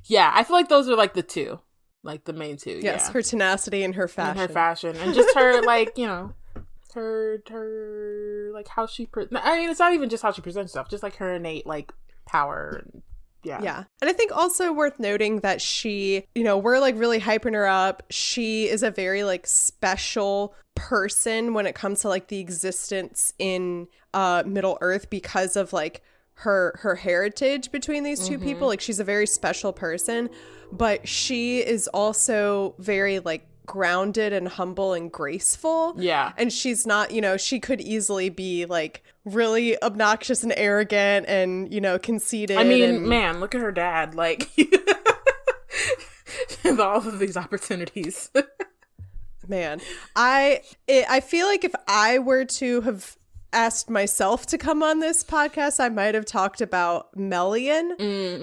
Yeah, I feel like those are like the two. Like the main two. Yes, her tenacity and her fashion. And just her like, her like how she I mean, it's not even just how she presents herself, just like her innate like power. Yeah. And I think also worth noting that she, we're like really hyping her up. She is a very like special person when it comes to like the existence in Middle Earth because of like her heritage between these two people. Like she's a very special person, but she is also very like grounded and humble and graceful. Yeah. And she's not, she could easily be like really obnoxious and arrogant and, conceited. I mean, man, look at her dad. Like, with all of these opportunities. Man, I feel like if I were to have asked myself to come on this podcast, I might have talked about Melian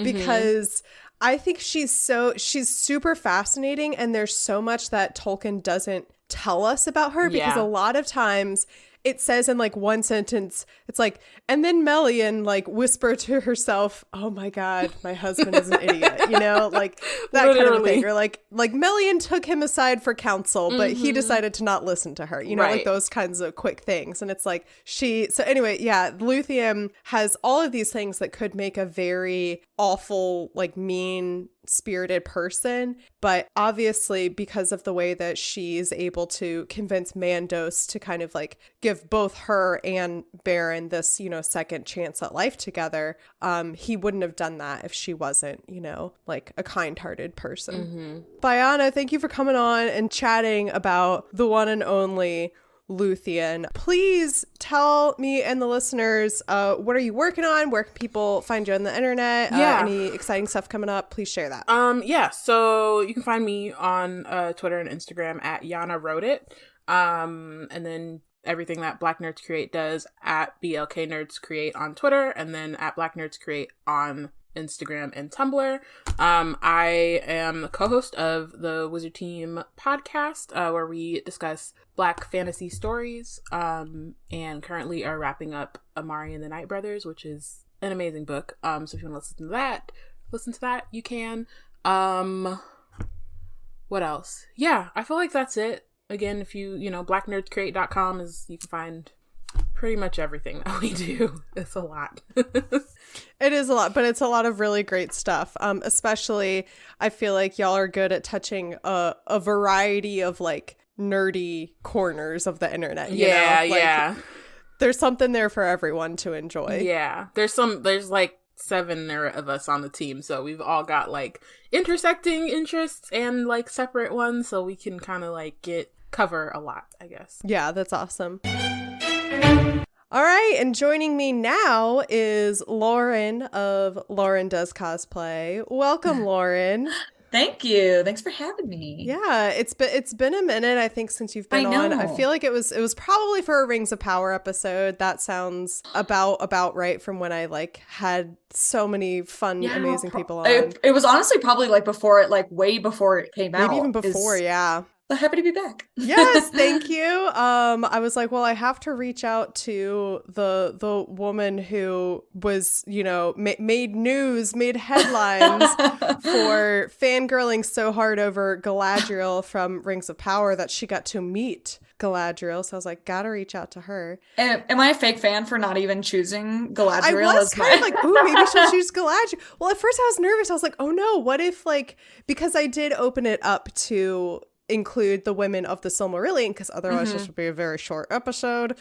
because I think she's super fascinating, and there's so much that Tolkien doesn't tell us about her because a lot of times it says in like one sentence, it's like, and then Melian like whispered to herself, "Oh my God, my husband is an idiot," like that kind of thing. Or like Melian took him aside for counsel, but he decided to not listen to her, like those kinds of quick things. And it's like so anyway, Luthien has all of these things that could make a very awful, like mean spirited person, but obviously because of the way that she's able to convince Mandos to kind of like give both her and Baron this second chance at life together, he wouldn't have done that if she wasn't like a kind-hearted person. Bayana, thank you for coming on and chatting about the one and only Luthien. Please tell me and the listeners, what are you working on? Where can people find you on the internet? Any exciting stuff coming up? Please share that. So you can find me on Twitter and Instagram at Yana Wrote It. And then everything that Black Nerds Create does at BLK Nerds Create on Twitter, and then at Black Nerds Create on Instagram and Tumblr. I am the co-host of the Wizard Team podcast, where we discuss Black fantasy stories, and currently are wrapping up Amari and the Night Brothers, which is an amazing book. So if you want to listen to that, you can. What else? Yeah, I feel like that's it. Again, if blacknerdscreate.com you can find pretty much everything that we do. It's a lot. It is a lot, but it's a lot of really great stuff. Especially, I feel like y'all are good at touching a variety of like nerdy corners of the internet. You know? There's something there for everyone to enjoy. Yeah. There's like 7 of us on the team, so we've all got like intersecting interests and like separate ones, so we can kind of like cover a lot, I guess. Yeah, that's awesome. All right, and joining me now is Lauren of Laurendoescosplay. Welcome, Lauren. Thank you. Thanks for having me. Yeah, it's been a minute, I think, since you've been on. I feel like it was probably for a Rings of Power episode. That sounds about right from when I like had so many fun, amazing people on. It was honestly probably like before it, like way before it came out. Maybe even before, yeah. But happy to be back. Yes, thank you. I was like, well, I have to reach out to the woman who was, you know, made headlines for fangirling so hard over Galadriel from Rings of Power that she got to meet Galadriel. So I was like, gotta reach out to her. Am I a fake fan for not even choosing Galadriel? I was kind of like, ooh, maybe she'll choose Galadriel. Well, at first I was nervous. I was like, oh no, what if, like, because I did open it up to include the women of the Silmarillion, because otherwise this would be a very short episode,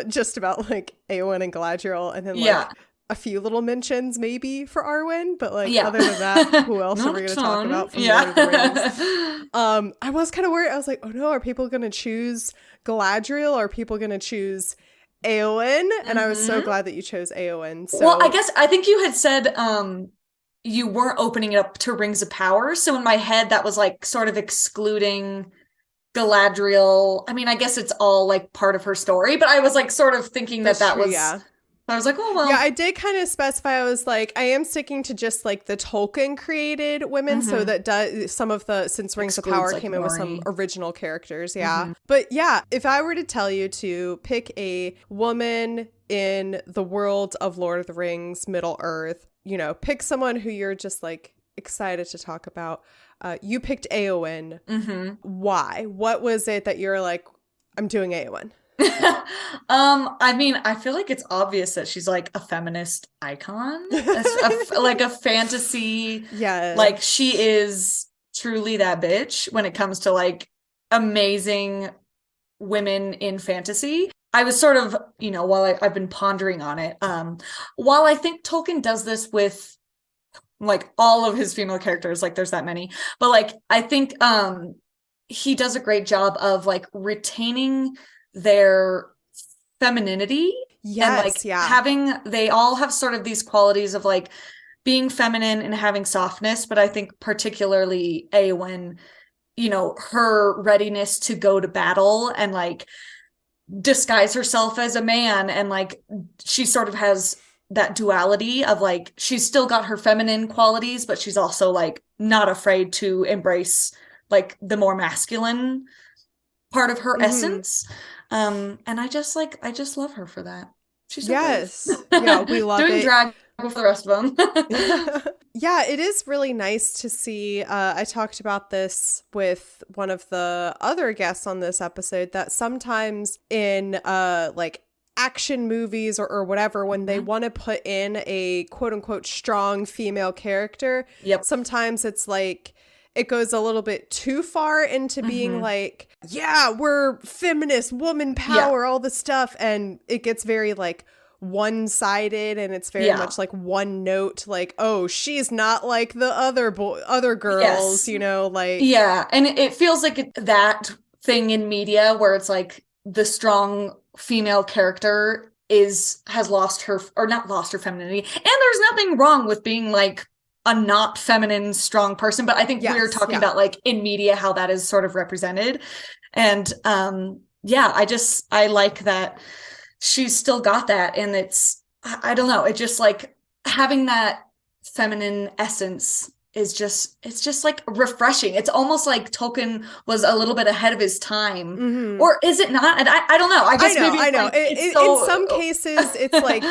just about like Eowyn and Galadriel, and then like a few little mentions maybe for Arwen, but like other than that, who else are we going to talk about from Lord of the Rings? I was kind of worried. I was like, oh no, are people going to choose Galadriel? Are people going to choose Eowyn? And I was so glad that you chose Eowyn. So, well, I think you had said you weren't opening it up to Rings of Power. So in my head, that was like sort of excluding Galadriel. I mean, I guess it's all like part of her story, but I was like sort of thinking that was, yeah. I was like, oh, well. Yeah, I did kind of specify. I was like, I am sticking to just like the Tolkien created women. So that does some of the, since Rings of Power came in with some original characters. Yeah. But yeah, if I were to tell you to pick a woman in the world of Lord of the Rings, Middle Earth, you know, pick someone who you're just like excited to talk about. You picked Eowyn. Why? What was it that you're like, I'm doing Eowyn? I mean, I feel like it's obvious that she's like a feminist icon, like a fantasy. Yeah, like she is truly that bitch when it comes to like amazing women in fantasy. I was sort of, you know, while I've been pondering on it, while I think Tolkien does this with like all of his female characters, like there's that many, but like I think he does a great job of like retaining their femininity. Yes, and like they all have sort of these qualities of like being feminine and having softness, but I think particularly Eowyn, you know, her readiness to go to battle and like disguise herself as a man, and like she sort of has that duality of like she's still got her feminine qualities, but she's also like not afraid to embrace like the more masculine part of her essence. And I just love her for that. She's so great. Yeah, we love doing it. drag with the rest of them. Yeah, it is really nice to see. I talked about this with one of the other guests on this episode, that sometimes in like action movies or whatever, when they want to put in a quote unquote strong female character, sometimes it's like it goes a little bit too far into being like, yeah, we're feminist, woman power, all this stuff. And it gets very like one-sided, and it's very much like one note, like, oh, she's not like the other girls, you know, like. Yeah, and it feels like that thing in media where it's like the strong female character has lost her, or not lost her femininity. And there's nothing wrong with being like a not feminine, strong person, but I think we're talking about like in media how that is sort of represented. And I like that she's still got that, and I don't know, it just like having that feminine essence is just like refreshing. It's almost like Tolkien was a little bit ahead of his time, or is it not? And I don't know. I guess I know. Like, in some cases, it's like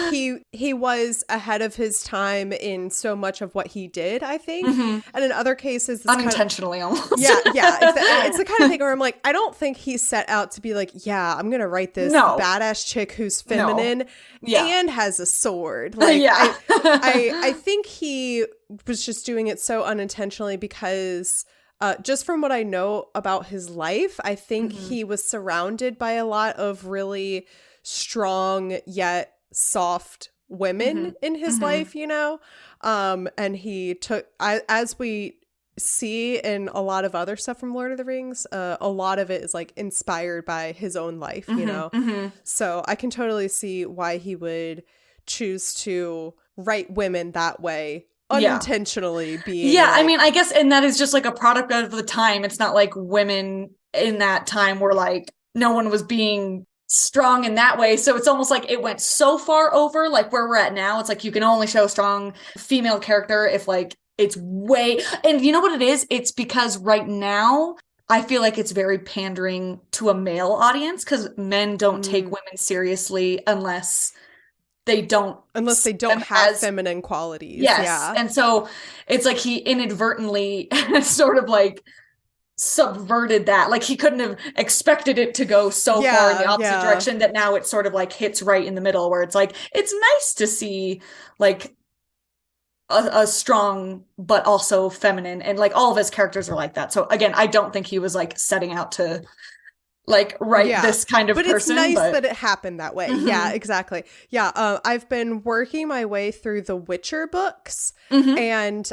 he was ahead of his time in so much of what he did, I think, and in other cases, it's unintentionally almost. Yeah. It's the kind of thing where I'm like, I don't think he set out to be like, yeah, I'm gonna write this badass chick who's feminine and has a sword. Like, I think he was just doing it so unintentionally because just from what I know about his life, I think he was surrounded by a lot of really strong yet soft women in his life, you know, and he took, as we see in a lot of other stuff from Lord of the Rings, a lot of it is like inspired by his own life, you know. So I can totally see why he would choose to write women that way unintentionally being Yeah, like, I mean, I guess, and that is just like a product of the time. It's not like women in that time were like, no one was being strong in that way. So it's almost like it went so far over, like where we're at now. It's like you can only show a strong female character if like it's way, and you know what it is? It's because right now I feel like it's very pandering to a male audience because men don't take women seriously unless they don't have feminine qualities. Yes. Yeah. And so it's like he inadvertently sort of like subverted that. Like he couldn't have expected it to go so far in the opposite direction that now it sort of like hits right in the middle where it's like, it's nice to see like a strong but also feminine, and like all of his characters are like that. So again, I don't think he was like setting out to like write this kind of person. But it's nice that it happened that way. Yeah, exactly. Yeah, I've been working my way through the Witcher books, and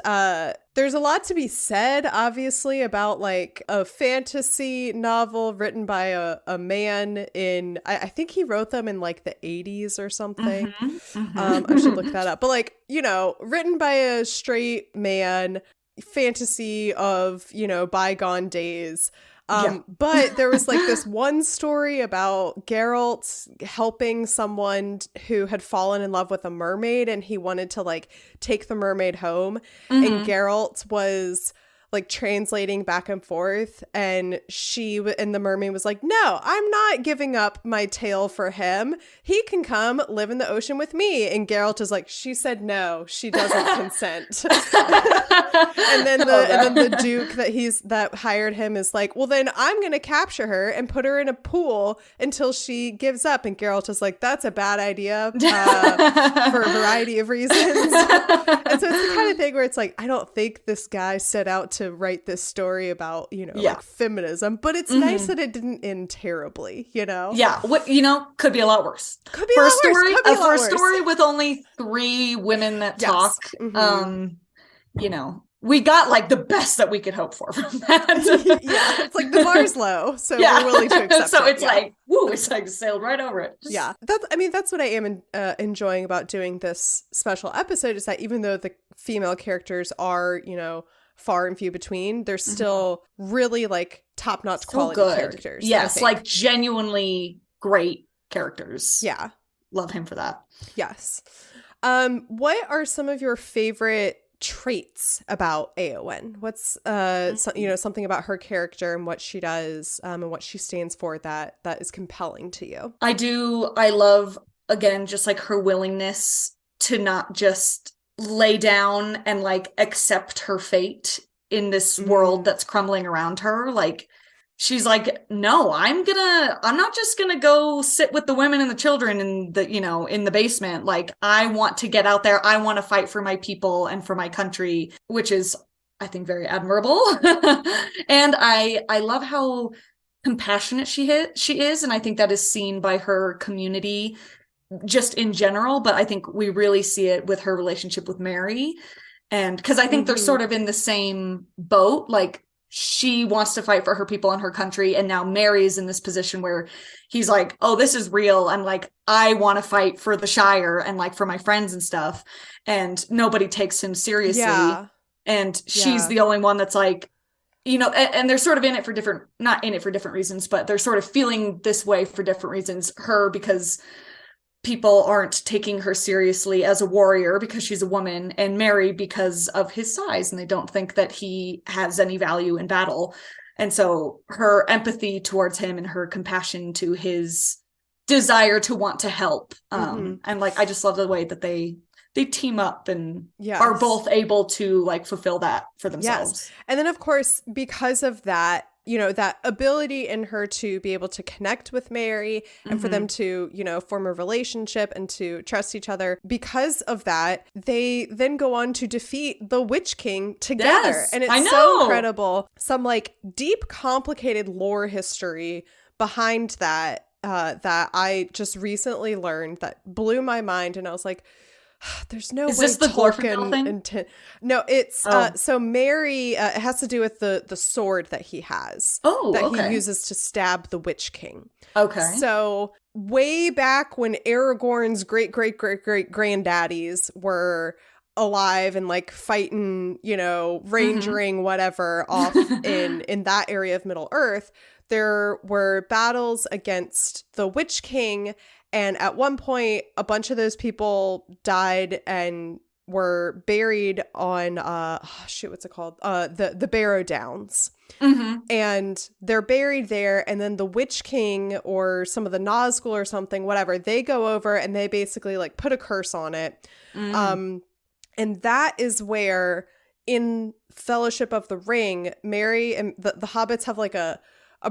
there's a lot to be said, obviously, about like a fantasy novel written by a man in, I think he wrote them in like the 80s or something. I should look that up. But like, you know, written by a straight man, fantasy of, you know, bygone days. But there was like this one story about Geralt helping someone who had fallen in love with a mermaid, and he wanted to like take the mermaid home, and Geralt was like translating back and forth, and and the mermaid was like, no, I'm not giving up my tail for him. He can come live in the ocean with me. And Geralt is like, she said no, she doesn't consent. And then the Duke that hired him is like, well, then I'm gonna capture her and put her in a pool until she gives up. And Geralt is like, that's a bad idea for a variety of reasons. And so it's the kind of thing where it's like, I don't think this guy set out to write this story about, you know, like feminism, but it's nice that it didn't end terribly, you know? Yeah, what, you know, could be a lot worse. Could be a lot worse. For a story with only 3 women that talk, you know, we got like the best that we could hope for from that. Yeah, it's like the bar's low, so we're willing to accept so it. It's like, woo, it's like sailed right over it. Yeah, that's what I am enjoying about doing this special episode, is that even though the female characters are, you know, far and few between, they're still really like top-notch quality characters. Yes, like genuinely great characters. Yeah. Love him for that. Yes. What are some of your favorite traits about Eowyn? What's you know, something about her character and what she does and what she stands for that is compelling to you? I love, again, just like her willingness to not just lay down and like accept her fate in this world that's crumbling around her. Like she's like, no, I'm not just gonna go sit with the women and the children in the, you know, in the basement. Like I want to get out there. I want to fight for my people and for my country, which is, I think, very admirable. And I love how compassionate she is, and I think that is seen by her community just in general, but I think we really see it with her relationship with Mary. And because I think they're sort of in the same boat, like she wants to fight for her people and her country, and now Mary's in this position where he's like, oh, this is real, and like I want to fight for the Shire and like for my friends and stuff, and nobody takes him seriously. And she's the only one that's like, you know, and they're sort of in it for not in it for different reasons, but they're sort of feeling this way for different reasons. Her, because people aren't taking her seriously as a warrior because she's a woman, and Mary because of his size, and they don't think that he has any value in battle. And so her empathy towards him and her compassion to his desire to want to help. And like, I just love the way that they team up and are both able to like fulfill that for themselves. Yes. And then of course, because of that, you know, that ability in her to be able to connect with Mary and for them to, you know, form a relationship and to trust each other. Because of that, they then go on to defeat the Witch King together. Yes, and it's so incredible. Some like deep, complicated lore history behind that, that I just recently learned that blew my mind. And I was like, there's no way this the Tolkien thing? No, it's so Mary, it has to do with the sword that he has. He uses to stab the Witch King. Okay. So way back when Aragorn's great granddaddies were alive and like fighting, rangering whatever off in that area of Middle Earth, there were battles against the Witch King, and at one point a bunch of those people died and were buried on what's it called? The Barrow Downs. And they're buried there, and then the Witch King or some of the Nazgul or something, whatever, they go over and they basically like put a curse on it. And that is where in Fellowship of the Ring, Merry and the hobbits have like a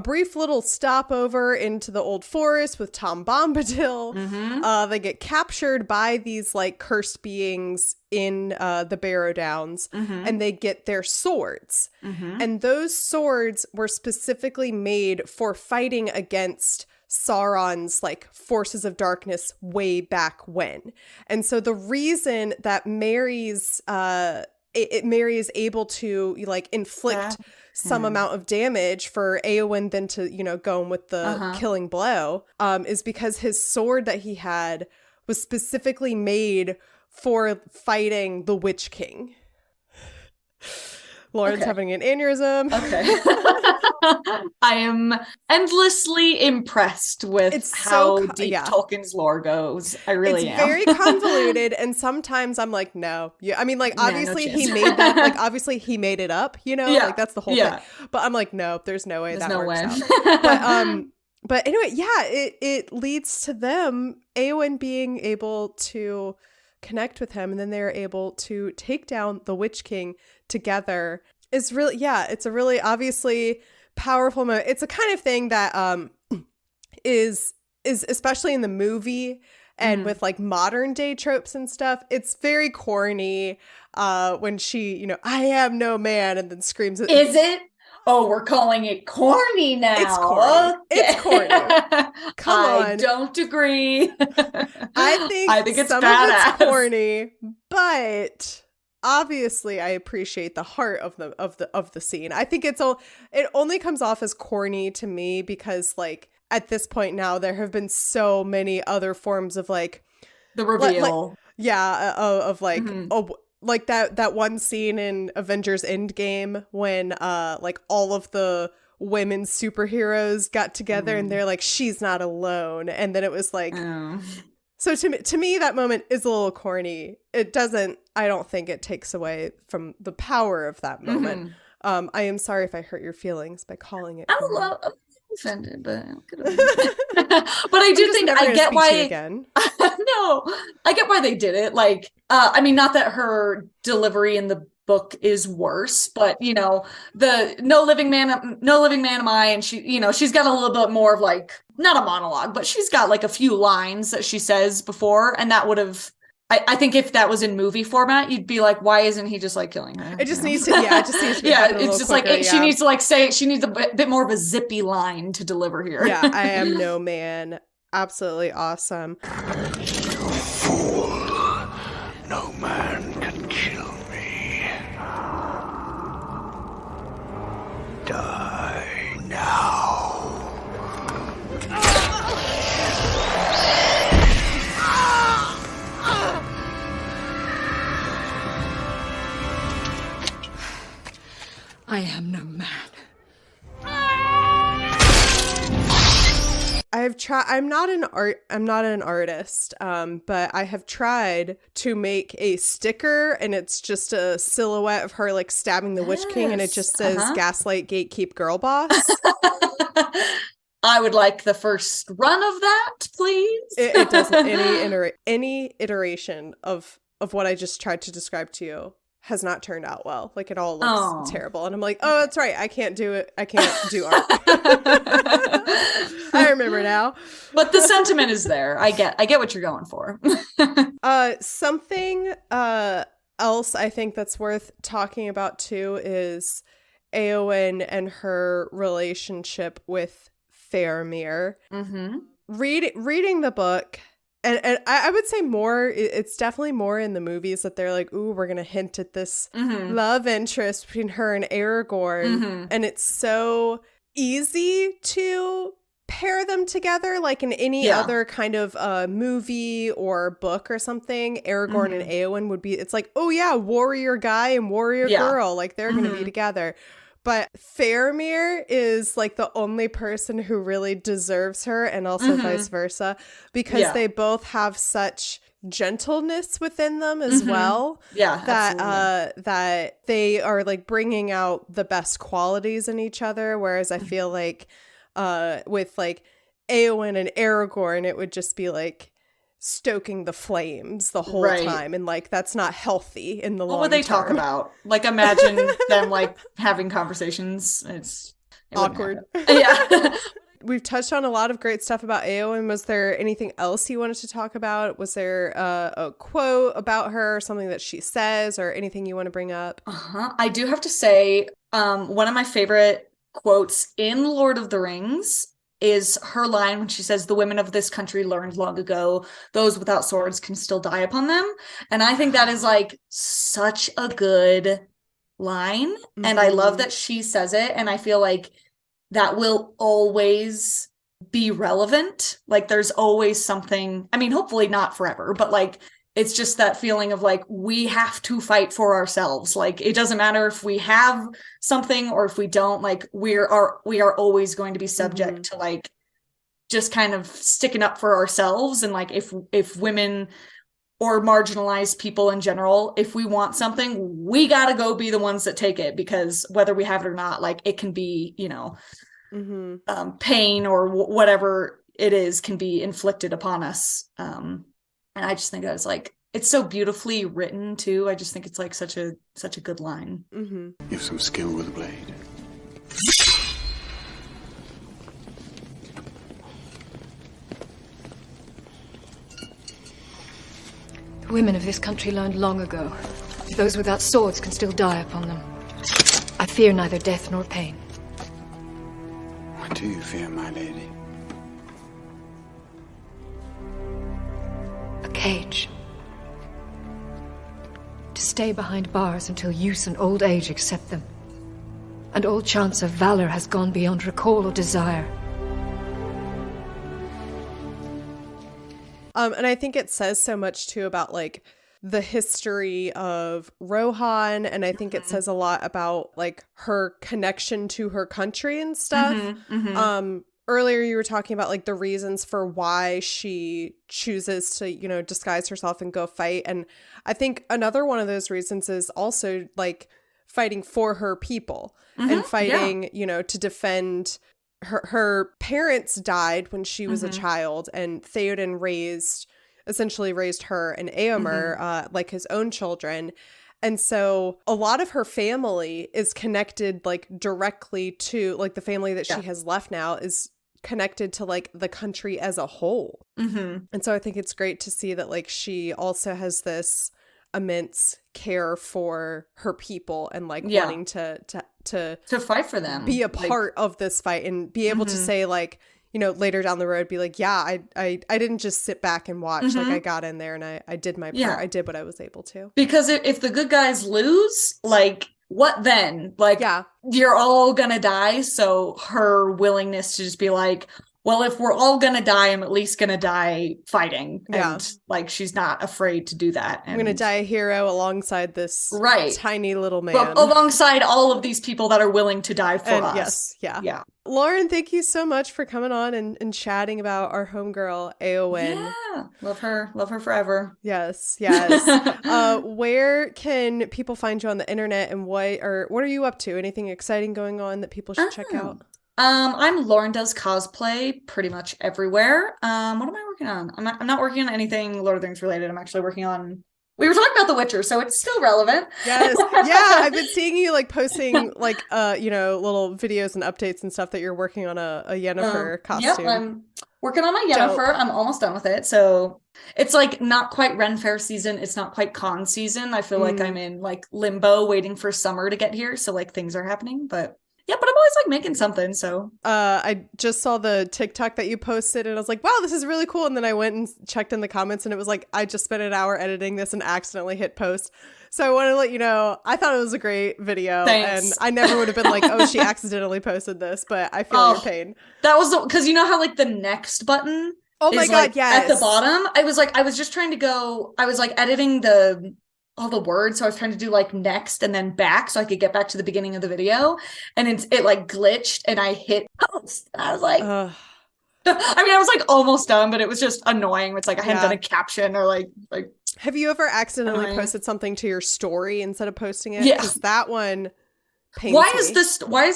brief little stopover into the old forest with Tom Bombadil. They get captured by these like cursed beings in the Barrow Downs, and they get their swords. And those swords were specifically made for fighting against Sauron's like forces of darkness way back when. And so the reason that Merry's Merry is able to like inflict some amount of damage for Eowyn then to, go in with the killing blow, is because his sword that he had was specifically made for fighting the Witch King. Lauren's having an aneurysm. I am endlessly impressed with how deep Tolkien's lore goes. I really am. It's very convoluted, and sometimes I'm like, no. Yeah, I mean, like, obviously he made that. Like, obviously he made it up. Like that's the whole thing. But I'm like, no, there's no way that works out. But anyway, it leads to them, Eowyn being able to connect with him, and then they're able to take down the Witch King together. Is really, it's a really obviously powerful moment. It's a kind of thing that is especially in the movie and with like modern day tropes and stuff, it's very corny when she, I am no man, and then screams at Is it? Oh, we're calling it corny now. It's corny. Okay. It's corny. Come on. I don't agree. I think it's some badass. of it's corny, but obviously I appreciate the heart of the scene. I think it only comes off as corny to me because like at this point now there have been so many other forms of like the reveal. Like that one scene in Avengers Endgame when like all of the women superheroes got together and they're like, she's not alone, and then it was like so to me that moment is a little corny. I don't think it takes away from the power of that moment. I am sorry if I hurt your feelings by calling it corny. I'm offended, but I do think I get why again. No, I get why they did it. Like, I mean, not that her delivery in the book is worse, but the no living man am I, and she, she's got a little bit more of like not a monologue, but she's got like a few lines that she says before, and that would have. I think if that was in movie format, you'd be like, why isn't he just like killing her? It just needs to, it just needs to be it's just quicker, like, she needs to like say, she needs a bit more of a zippy line to deliver here. Yeah, I am no man. Absolutely awesome. You fool. No man can kill me. Die now. I am no man. I'm not an artist, but I have tried to make a sticker, and it's just a silhouette of her like stabbing the Witch King, and it just says "Gaslight, Gatekeep, Girl Boss." I would like the first run of that, please. It doesn't. Any iteration of what I just tried to describe to you has not turned out well. Like, it all looks terrible. And I'm like, oh, that's right. I can't do it. I can't do art. I remember now. But the sentiment is there. I get what you're going for. Something else I think that's worth talking about too is Eowyn and her relationship with Faramir. Reading the book, and I would say more, it's definitely more in the movies that they're like, ooh, we're going to hint at this love interest between her and Aragorn. And it's so easy to pair them together like in any other kind of movie or book or something. Aragorn and Eowyn would be, it's like, oh yeah, warrior guy and warrior girl, like they're gonna be together. But Faramir is like the only person who really deserves her, and also vice versa, because they both have such gentleness within them as well. Yeah, that they are like bringing out the best qualities in each other. Whereas I feel like with like Eowyn and Aragorn, it would just be like stoking the flames the whole time, and like that's not healthy in the long term. What would they talk about? Like, imagine them like having conversations. It awkward. Yeah. We've touched on a lot of great stuff about Eowyn. Was there anything else you wanted to talk about? Was there a quote about her, or something that she says, or anything you want to bring up? I do have to say, one of my favorite quotes in Lord of the Rings is her line when she says, "The women of this country learned long ago, those without swords can still die upon them." And I think that is like such a good line. And I love that she says it. And I feel like that will always be relevant. Like there's always something, I mean, hopefully not forever, but like, it's just that feeling of like, we have to fight for ourselves. Like, it doesn't matter if we have something or if we don't, like we are always going to be subject to like, just kind of sticking up for ourselves. And like, if women or marginalized people in general, if we want something, we got to go be the ones that take it, because whether we have it or not, like it can be, you know, pain or whatever it is can be inflicted upon us. And I just think that it's like, it's so beautifully written too. I just think it's like such a good line. You have some skill with a blade. The women of this country learned long ago. Those without swords can still die upon them. I fear neither death nor pain. What do you fear, my lady? A cage. To stay behind bars until use and old age accept them. And all chance of valor has gone beyond recall or desire. And I think it says so much too about like the history of Rohan, and I think it says a lot about like her connection to her country and stuff. Earlier you were talking about like the reasons for why she chooses to, you know, disguise herself and go fight, and I think another one of those reasons is also like fighting for her people and fighting, you know, to defend her parents died when she was a child, and Theoden essentially raised her and Éomer like his own children. And so a lot of her family is connected like directly to like the family that she has left now is connected to like the country as a whole. And so I think it's great to see that like she also has this immense care for her people and like wanting to fight for them, be a part of this fight, and be able to say like, you know, later down the road, be like, yeah, I didn't just sit back and watch. Like I got in there and I did my part. I did what I was able to. Because if the good guys lose, like what then? Like you're all gonna die. So her willingness to just be like, well, if we're all gonna die, I'm at least gonna die fighting. And like she's not afraid to do that. And I'm gonna die a hero alongside this tiny little man. But alongside all of these people that are willing to die for us. Yeah. Lauren, thank you so much for coming on and chatting about our homegirl, Eowyn. Yeah. Love her. Love her forever. Yes. Where can people find you on the internet, and what are you up to? Anything exciting going on that people should check out? I'm Laurendoescosplay pretty much everywhere. What am I working on? I'm not working on anything Lord of the Rings related. I'm actually working on, we were talking about The Witcher, so it's still relevant. Yes. Yeah, I've been seeing you like posting like you know, little videos and updates and stuff that you're working on a Yennefer costume. Yeah, I'm working on my Yennefer. I'm almost done with it. So it's like not quite Ren Fair season. It's not quite con season. I feel like I'm in like limbo waiting for summer to get here. So like things are happening, but Yeah, but I'm always like making something, so. I just saw the TikTok that you posted and I was like, wow, this is really cool. And then I went and checked in the comments and it was like, I just spent an hour editing this and accidentally hit post. So I want to let you know, I thought it was a great video. Thanks. And I never would have been like, oh, she accidentally posted this, but I feel your pain. That was because you know how like the next button oh my is God, like yes. at the bottom? I was just trying to go, I was like editing all the words, so I was trying to do like next and then back so I could get back to the beginning of the video, and it like glitched and I hit post. I was like I mean, I was like almost done, but it was just annoying. It's like I hadn't done a caption or like have you ever accidentally annoying. posted something to your story instead of posting it? Yeah. Because that one pains why me. is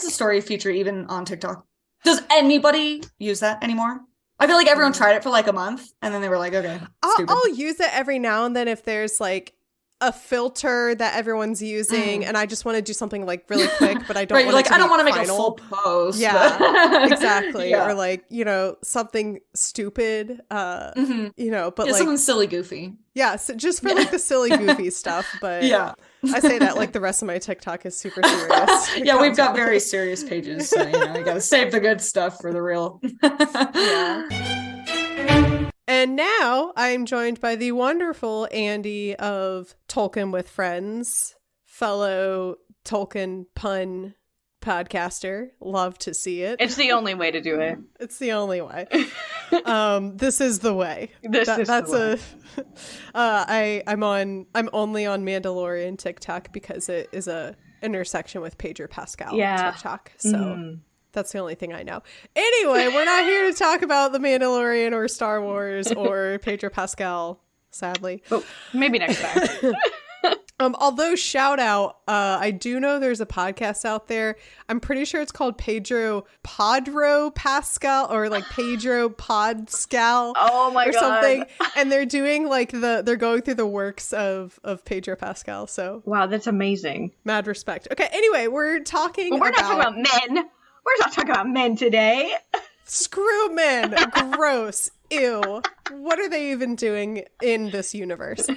the story feature even on TikTok? Does anybody use that anymore? I feel like everyone tried it for like a month and then they were like, okay, I'll use it every now and then if there's like a filter that everyone's using and I just want to do something like really quick, but I don't right, want like it to I don't want to make a full post. Yeah, exactly. Yeah. Or like, you know, something stupid, you know, but like something silly goofy. Yeah, so just for like the silly goofy stuff, but yeah. I say that like the rest of my TikTok is super serious. Yeah, we've got very serious pages, so you know, you gotta save the good stuff for the real. Yeah. And now I'm joined by the wonderful Andie of Tolkien with Friends, fellow Tolkien pun podcaster. Love to see it. It's the only way to do it. It's the only way. This is the way. That's the way. I'm only on Mandalorian TikTok because it is a intersection with Pedro Pascal TikTok. So that's the only thing I know. Anyway, we're not here to talk about The Mandalorian or Star Wars or Pedro Pascal, sadly. Oh, maybe next time. Although shout out, I do know there's a podcast out there. I'm pretty sure it's called Pedro Pascal or like Pedro Podscal. Oh my or God. Something. And they're doing like they're going through the works of Pedro Pascal. So wow, that's amazing. Mad respect. Okay, anyway, we're not talking about men. We're not talking about men today. Screw men. Gross. Ew. What are they even doing in this universe?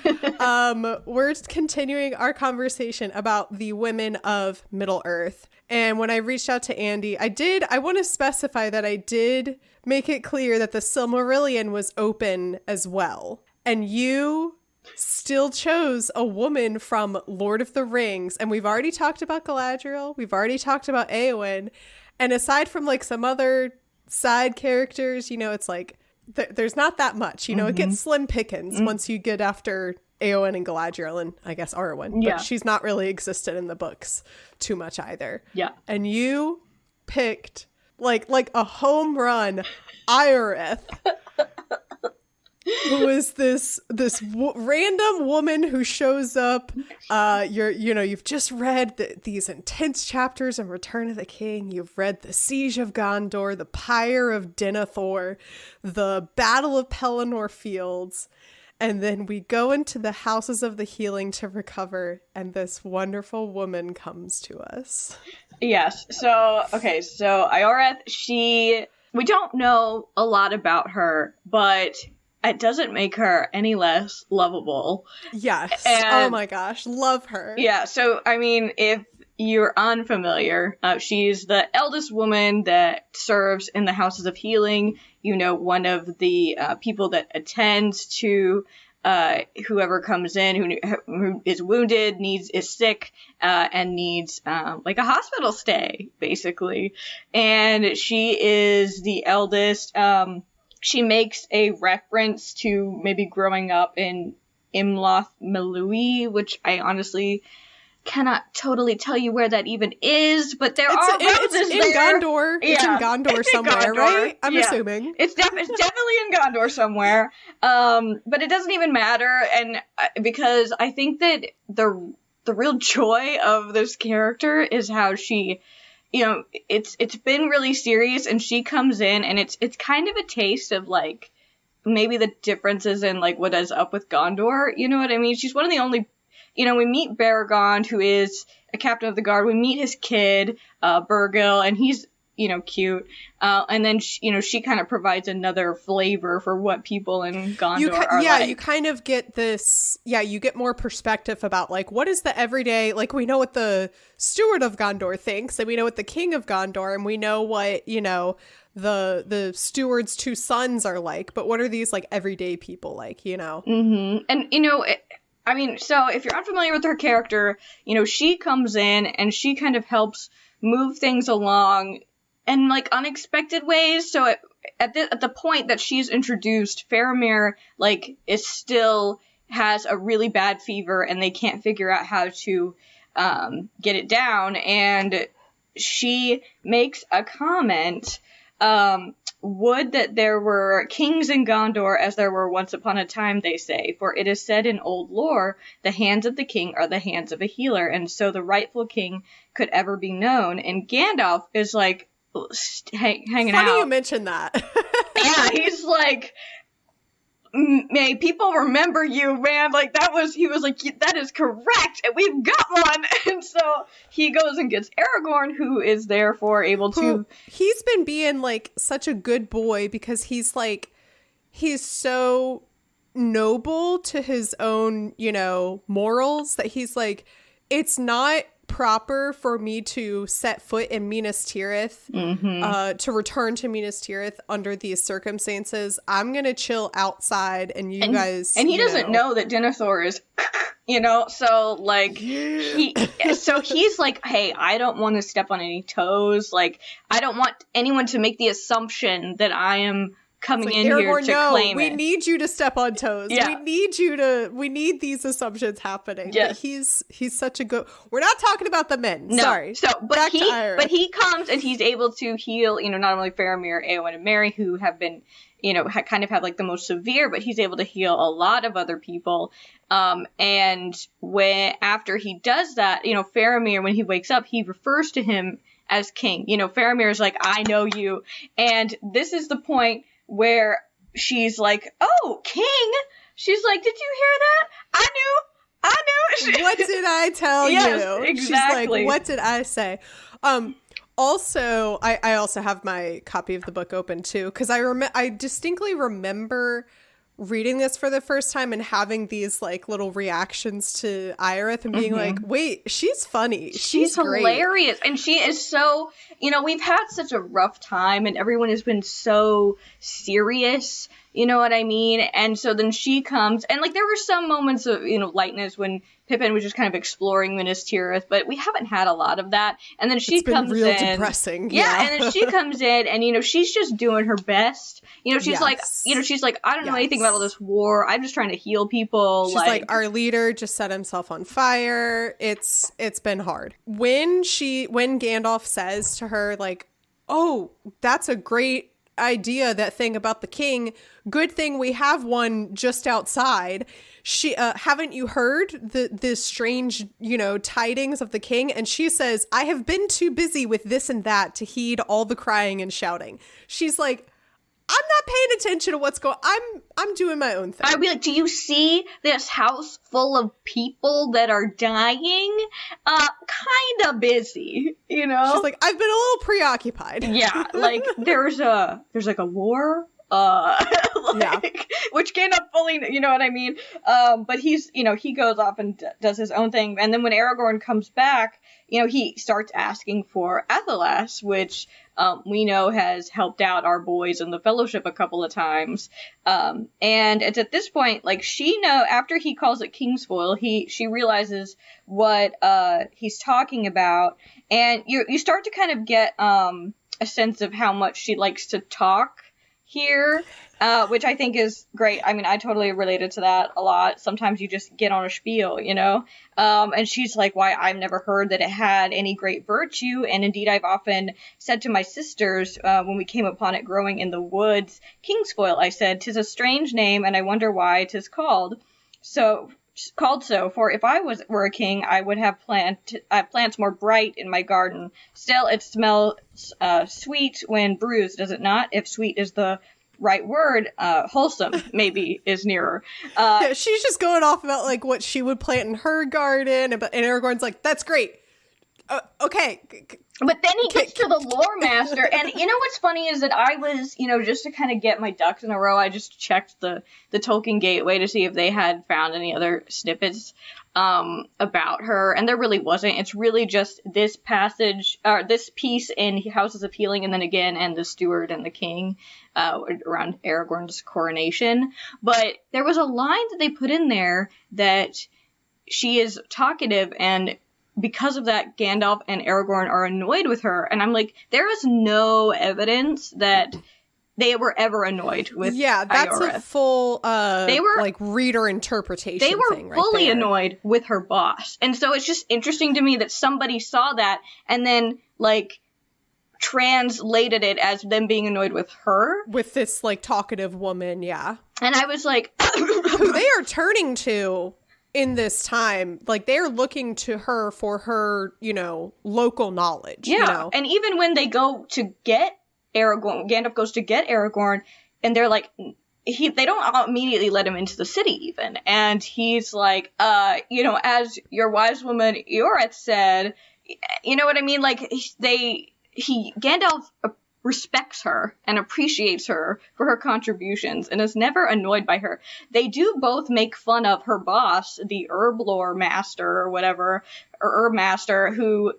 We're continuing our conversation about the women of Middle-earth. And when I reached out to Andie, I want to specify that I did make it clear that the Silmarillion was open as well. And you still chose a woman from Lord of the Rings. And we've already talked about Galadriel. We've already talked about Eowyn. And aside from like some other side characters, you know, it's like there's not that much, you know, it gets slim pickings once you get after Eowyn and Galadriel and I guess Arwen, but she's not really existed in the books too much either. Yeah. And you picked like a home run Ioreth, who is this random woman who shows up. You've just read these intense chapters in Return of the King. You've read the Siege of Gondor, the Pyre of Denethor, the Battle of Pelennor Fields, and then we go into the Houses of the Healing to recover, and this wonderful woman comes to us. Yes. So Ioreth, we don't know a lot about her, but it doesn't make her any less lovable. Yes. Oh my gosh. Love her. Yeah. So, I mean, if you're unfamiliar, she's the eldest woman that serves in the Houses of Healing. You know, one of the people that attends to whoever comes in who is wounded, is sick, and needs like a hospital stay, basically. And she is the eldest. She makes a reference to maybe growing up in Imloth Melui, which I honestly cannot totally tell you where that even is, but are roses in there. Gondor. It's in Gondor somewhere, right? I'm assuming. It's definitely in Gondor somewhere. But it doesn't even matter, and because I think that the real joy of this character is how she, you know, it's been really serious, and she comes in, and it's kind of a taste of like maybe the differences in like what is up with Gondor. You know what I mean? She's one of the only, you know, we meet Baragond, who is a captain of the guard. We meet his kid, Burgil, and he's cute. And then, she kind of provides another flavor for what people in Gondor are like. You kind of get this, you get more perspective about, like, what is the everyday, like, we know what the steward of Gondor thinks, and we know what the king of Gondor, and we know what, the steward's two sons are like, but what are these, like, everyday people like, Mm-hmm. And, so if you're unfamiliar with her character, she comes in and she kind of helps move things along in, like, unexpected ways. So at the point that she's introduced, Faramir, like, has a really bad fever and they can't figure out how to get it down. And she makes a comment, would that there were kings in Gondor as there were once upon a time, they say, for it is said in old lore, the hands of the king are the hands of a healer, and so the rightful king could ever be known. And Gandalf is like hanging out. Funny you mentioned that. Yeah, he's like, may people remember you, man. Like, he was like, that is correct, and we've got one. And so he goes and gets Aragorn, who is therefore able to... He's been being, like, such a good boy because he's so noble to his own, morals that he's like, it's not proper for me to set foot in Minas Tirith, to return to Minas Tirith under these circumstances. I'm gonna chill outside, and guys. And he doesn't know that Denethor is, So like, he's like, hey, I don't want to step on any toes. Like, I don't want anyone to make the assumption that I am coming in here to claim we it. need you to step on toes. Yeah. We need these assumptions happening. Yes. But he's such a good, we're not talking about the men. No. Sorry. So, but he comes and he's able to heal, not only Faramir, Eowyn, and Merry, who have been, kind of have like the most severe, but he's able to heal a lot of other people. And after he does that, Faramir, when he wakes up, he refers to him as king. Faramir is like, I know you. And this is the point where she's like, oh, king. She's like, did you hear that? I knew. What did I tell yes, you? Exactly. She's like, what did I say? Also, I also have my copy of the book open too, because I distinctly remember reading this for the first time and having these like little reactions to Ioreth and being like, wait, she's funny. She's hilarious. And she is so, we've had such a rough time and everyone has been so serious, you know what I mean? And so then she comes and like there were some moments of, lightness when Pippin was just kind of exploring Minas Tirith, but we haven't had a lot of that. And then she comes in. It's been real depressing. Yeah, and then she comes in and, she's just doing her best. She's like, I don't know anything about all this war. I'm just trying to heal people. She's like, our leader just set himself on fire. It's been hard. When Gandalf says to her, like, oh, that's a great idea, that thing about the king, good thing we have one just outside. She haven't you heard the strange tidings of the king? And she says, I have been too busy with this and that to heed all the crying and shouting. She's like, I'm not paying attention to what's going on. I'm doing my own thing. I'd be like, do you see this house full of people that are dying? Kind of busy, She's like, I've been a little preoccupied. Yeah, like there's like a war. Which cannot fully, you know what I mean? But he's, he goes off and does his own thing. And then when Aragorn comes back, he starts asking for Athelas, which we know has helped out our boys in the Fellowship a couple of times. And it's at this point, like, after he calls it Kingsfoil, she realizes what he's talking about. And you start to kind of get a sense of how much she likes to talk here, which I think is great. I mean, I totally related to that a lot. Sometimes you just get on a spiel, and she's like, why, I've never heard that it had any great virtue, and indeed I've often said to my sisters when we came upon it growing in the woods, Kingsfoil, I said, 'tis a strange name, and I wonder why 'tis called so, for if I were a king, I would have plants more bright in my garden. Still, it smells sweet when bruised, does it not? If sweet is the right word, wholesome maybe is nearer. She's just going off about like what she would plant in her garden, and Aragorn's like, that's great. Okay. But then he gets to the lore master, and you know what's funny is that I was, just to kind of get my ducks in a row, I just checked the Tolkien Gateway to see if they had found any other snippets about her, and there really wasn't. It's really just this passage, or this piece in Houses of Healing, and then again, and the Steward and the King, around Aragorn's coronation. But there was a line that they put in there that she is talkative, and because of that, Gandalf and Aragorn are annoyed with her. And I'm like, there is no evidence that they were ever annoyed with that's Ioreth. A full they were, like reader interpretation they were thing fully right there. Annoyed with her boss. And so it's just interesting to me that somebody saw that and then like translated it as them being annoyed with her. With this like talkative woman, yeah. And I was like who they are turning to in this time, like they're looking to her for her, local knowledge. Yeah, and even when they go to get Aragorn, Gandalf goes to get Aragorn, and they're like, they don't immediately let him into the city even, and he's like, as your wise woman Eoreth said, you know what I mean? Like Gandalf respects her and appreciates her for her contributions and is never annoyed by her. They do both make fun of her boss, the herb lore master or whatever, or herb master, who,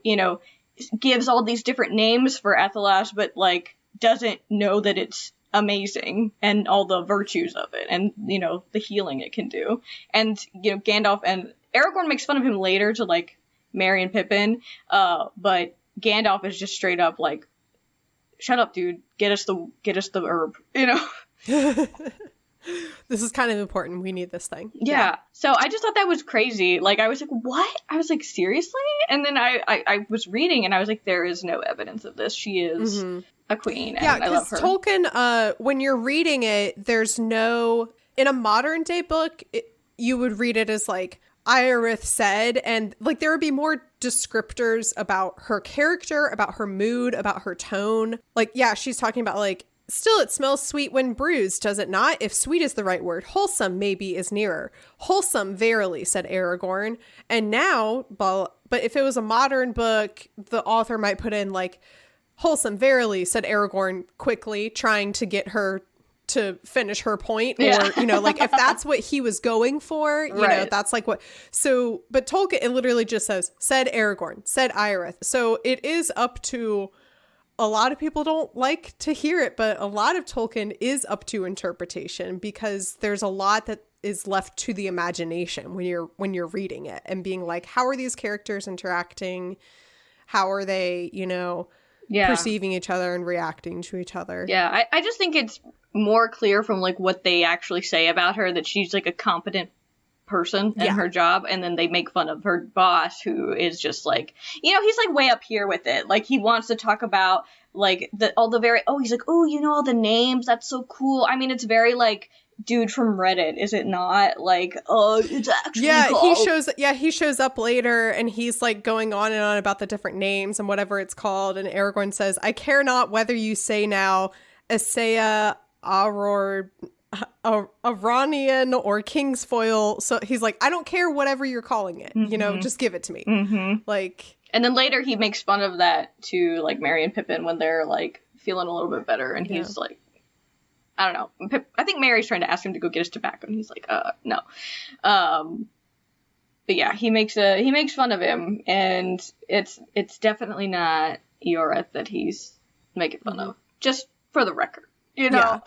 gives all these different names for Ethelas, but like doesn't know that it's amazing and all the virtues of it and, the healing it can do. And, Gandalf and Aragorn makes fun of him later to like Merry and Pippin, but Gandalf is just straight up like, shut up, dude. Get us the herb, This is kind of important. We need this thing. Yeah. So I just thought that was crazy. Like, I was like, what? I was like, seriously? And then I was reading and I was like, there is no evidence of this. She is a queen. And I love her. Tolkien, when you're reading it, there's no, in a modern day book, you would read it as like, Ioreth said, and like there would be more descriptors about her character, about her mood, about her tone. Like, yeah, she's talking about like, still it smells sweet when bruised, does it not? If sweet is the right word, wholesome maybe is nearer. Wholesome, verily, said Aragorn. And now, but if it was a modern book, the author might put in like, wholesome, verily, said Aragorn quickly, trying to get her to finish her point, or like if that's what he was going for, you know, that's like what. So, but Tolkien, it literally just says, said Aragorn, said Ioreth. So it is up to, a lot of people don't like to hear it, but a lot of Tolkien is up to interpretation, because there's a lot that is left to the imagination when you're reading it and being like, how are these characters interacting? How are they, perceiving each other and reacting to each other? Yeah, I just think it's more clear from like what they actually say about her that she's like a competent person in her job, and then they make fun of her boss, who is just like, he's like way up here with it. Like he wants to talk about like all the very, he's like, all the names, that's so cool. I mean, it's very like dude from Reddit, is it not? Like, it's actually cool. He shows up later and he's like going on and on about the different names and whatever it's called, and Aragorn says, I care not whether you say now Essaya, Aror, Aronian, or Kingsfoil. So he's like, I don't care whatever you're calling it, just give it to me. Like, and then later he makes fun of that to like Merry and Pippin when they're like feeling a little bit better, and he's like, I don't know. I think Mary's trying to ask him to go get his tobacco, and he's like, no. But yeah, he makes fun of him, and it's definitely not Eoreth that he's making fun of. Just for the record, Yeah.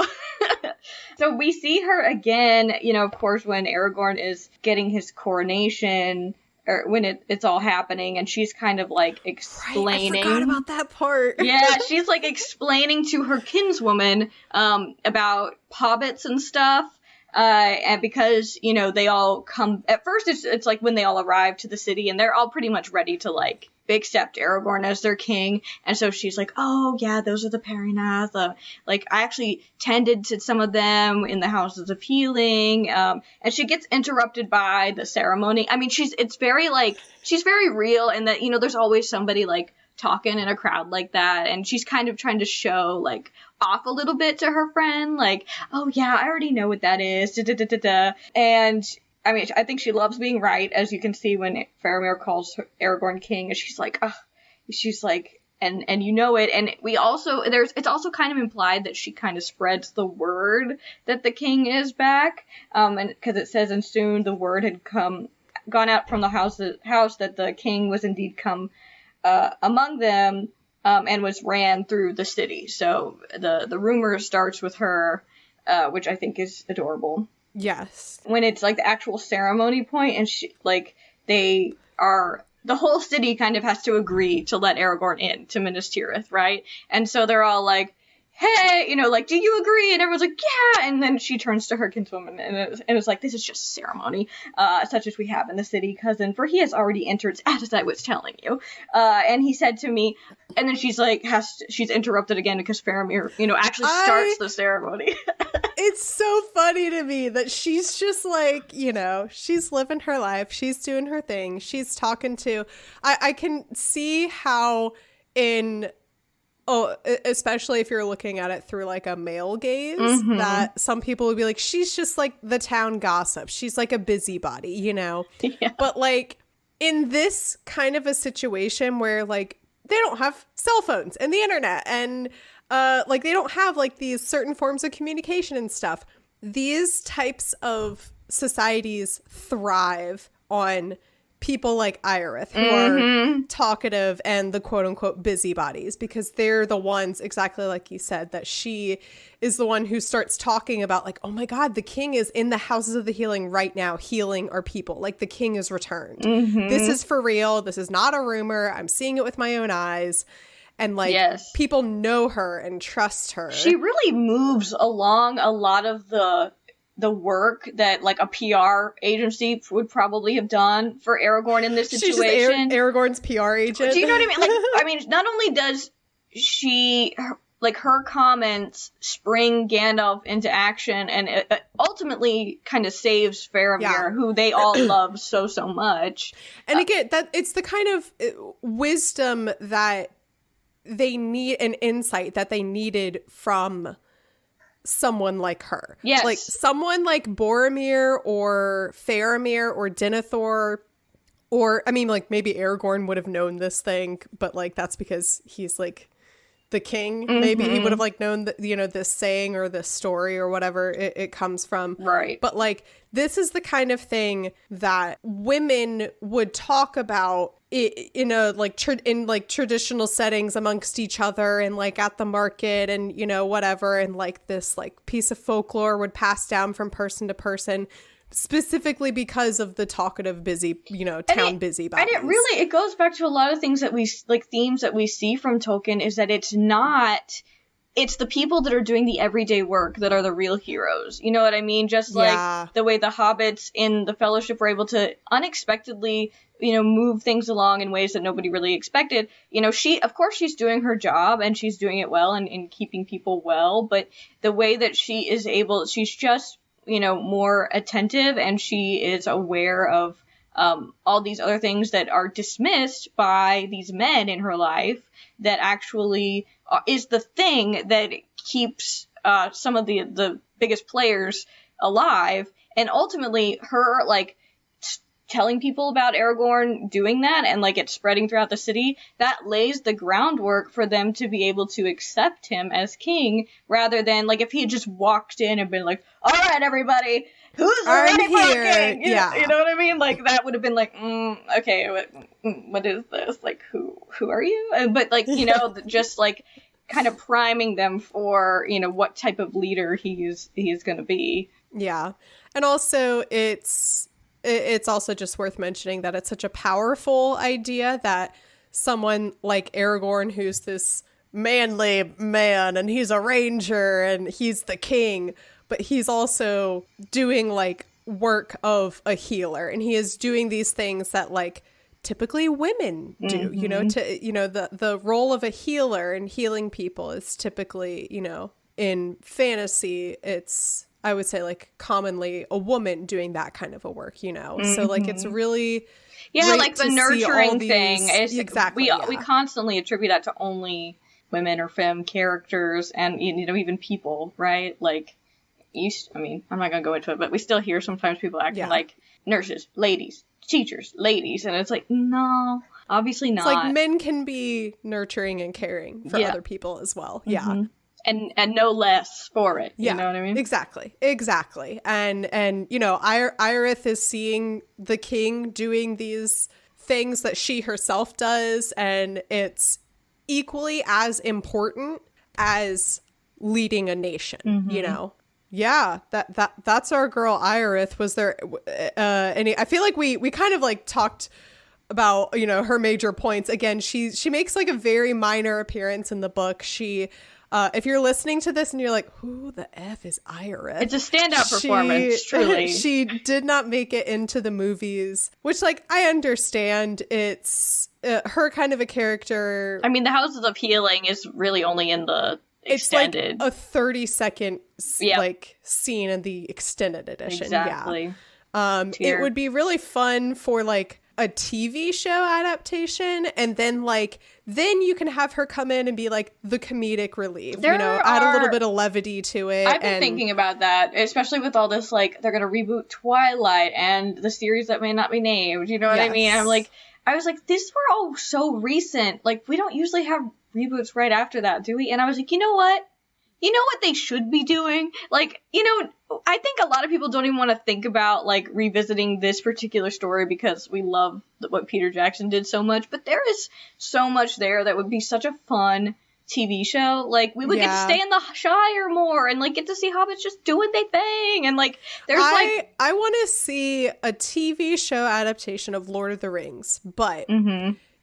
So we see her again, of course, when Aragorn is getting his coronation, or when it's all happening, and she's kind of like explaining. I forgot about that part. Yeah, she's like explaining to her kinswoman about hobbits and stuff. And because, they all come, at first it's like when they all arrive to the city and they're all pretty much ready to like accept Aragorn as their king. And so she's like, oh yeah, those are the Perinath. Like I actually tended to some of them in the Houses of Healing. And she gets interrupted by the ceremony. I mean, she's very real, and that, there's always somebody like talking in a crowd like that, and she's kind of trying to show like off a little bit to her friend, like, oh yeah, I already know what that is, and I mean, I think she loves being right, as you can see when Faramir calls Aragorn king, and she's like, she's like, and you know it, and we also, it's also kind of implied that she kind of spreads the word that the king is back, and because it says, and soon the word had gone out from the house that the king was indeed come among them, and was ran through the city. So the rumor starts with her, which I think is adorable. Yes. When it's like the actual ceremony point, and the whole city kind of has to agree to let Aragorn in to Minas Tirith, right? And so they're all like, hey, you know, like, do you agree? And everyone's like, yeah. And then she turns to her kinswoman, and it's like, this is just ceremony, such as we have in the city, cousin, for he has already entered, as I was telling you. And he said to me, and then she's like, she's interrupted again because Faramir, you know, actually starts the ceremony. It's so funny to me that she's just like, you know, she's living her life. She's doing her thing. She's talking to, I can see how especially if you're looking at it through like a male gaze, that some people would be like, she's just like the town gossip. She's like a busybody, you know? Yeah. But like in this kind of a situation where like they don't have cell phones and the internet and like they don't have like these certain forms of communication and stuff. These types of societies thrive on people like Ioreth, who are talkative and the quote-unquote busybodies, because they're the ones, exactly like you said, that she is the one who starts talking about like, oh my god, the king is in the houses of the healing right now, healing our people. Like, the king is returned. This is for real. This is not a rumor. I'm seeing it with my own eyes. And like, people know her and trust her. She really moves along a lot of the work that like a PR agency would probably have done for Aragorn in this situation. She's just Aragorn's PR agent. Do you know what I mean? Like, I mean, not only does she, like, her comments spring Gandalf into action, and it ultimately kind of saves Faramir, who they all love so much. And again, that it's the kind of wisdom that they need, an insight that they needed from someone like her. Yes. Like someone like Boromir or Faramir or Denethor, or I mean like maybe Aragorn would have known this thing, but like that's because he's like the king. Maybe he would have like known that, you know, this saying or this story or whatever it comes from. Right. But like this is the kind of thing that women would talk about in a like in like traditional settings amongst each other and like at the market and, you know, whatever, and like this like piece of folklore would pass down from person to person, specifically because of the talkative busy, you know, town busybodies. And it goes back to a lot of things that we like, themes that we see from Tolkien, is that it's the people that are doing the everyday work that are the real heroes. You know what I mean? Just like the way the hobbits in the Fellowship were able to unexpectedly, you know, move things along in ways that nobody really expected. You know, she's doing her job and she's doing it well and keeping people well, but the way that she is able, she's just, you know, more attentive, and she is aware of all these other things that are dismissed by these men in her life that actually is the thing that keeps some of the biggest players alive. And ultimately her like telling people about Aragorn doing that and like it's spreading throughout the city, that lays the groundwork for them to be able to accept him as king, rather than like if he had just walked in and been like, all right, everybody, who's ready for a king? You know what I mean? Like that would have been like, okay, what is this? Like, who are you? But like, you know, just like kind of priming them for, you know, what type of leader he is going to be. Yeah. And also it's also just worth mentioning that it's such a powerful idea that someone like Aragorn, who's this manly man and he's a ranger and he's the king, but he's also doing like work of a healer, and he is doing these things that like typically women do, you know, the role of a healer and healing people is typically, you know, in fantasy, it's, I would say like commonly a woman doing that kind of a work, you know? So like it's really like the nurturing thing. Exactly. We constantly attribute that to only women or femme characters and, you know, even people, right? Like, I mean, I'm not going to go into it, but we still hear sometimes people acting like nurses, ladies, teachers, ladies, and it's like, no. obviously not. It's like men can be nurturing and caring for other people as well. Yeah. And no less for it. Yeah, you know what I mean? Exactly. And Ioreth is seeing the king doing these things that she herself does, and it's equally as important as leading a nation, you know? Yeah, that's our girl Ioreth. Was there any? I feel like we kind of like talked about, you know, her major points. Again, she makes like a very minor appearance in the book. She if you're listening to this and you're like, who the F is Ioreth? It's a standout performance, truly. She did not make it into the movies, which, like, I understand. It's her kind of a character. I mean, the Houses of Healing is really only in the extended. It's like a 30-second like scene in the extended edition. Exactly. Yeah. It would be really fun for like a TV show adaptation, and then you can have her come in and be like the comedic relief, add a little bit of levity to it. I've been thinking about that, especially with all this, like, they're gonna reboot Twilight and the series that may not be named, you know what I mean? I was like, these were all so recent, like, we don't usually have reboots right after that, do we? And I was like, you know what they should be doing? Like, I think a lot of people don't even want to think about, like, revisiting this particular story because we love what Peter Jackson did so much, but there is so much there that would be such a fun TV show. Like, we would get to stay in the Shire more and, like, get to see hobbits just doing their thing, and, like, there's, I want to see a TV show adaptation of Lord of the Rings, but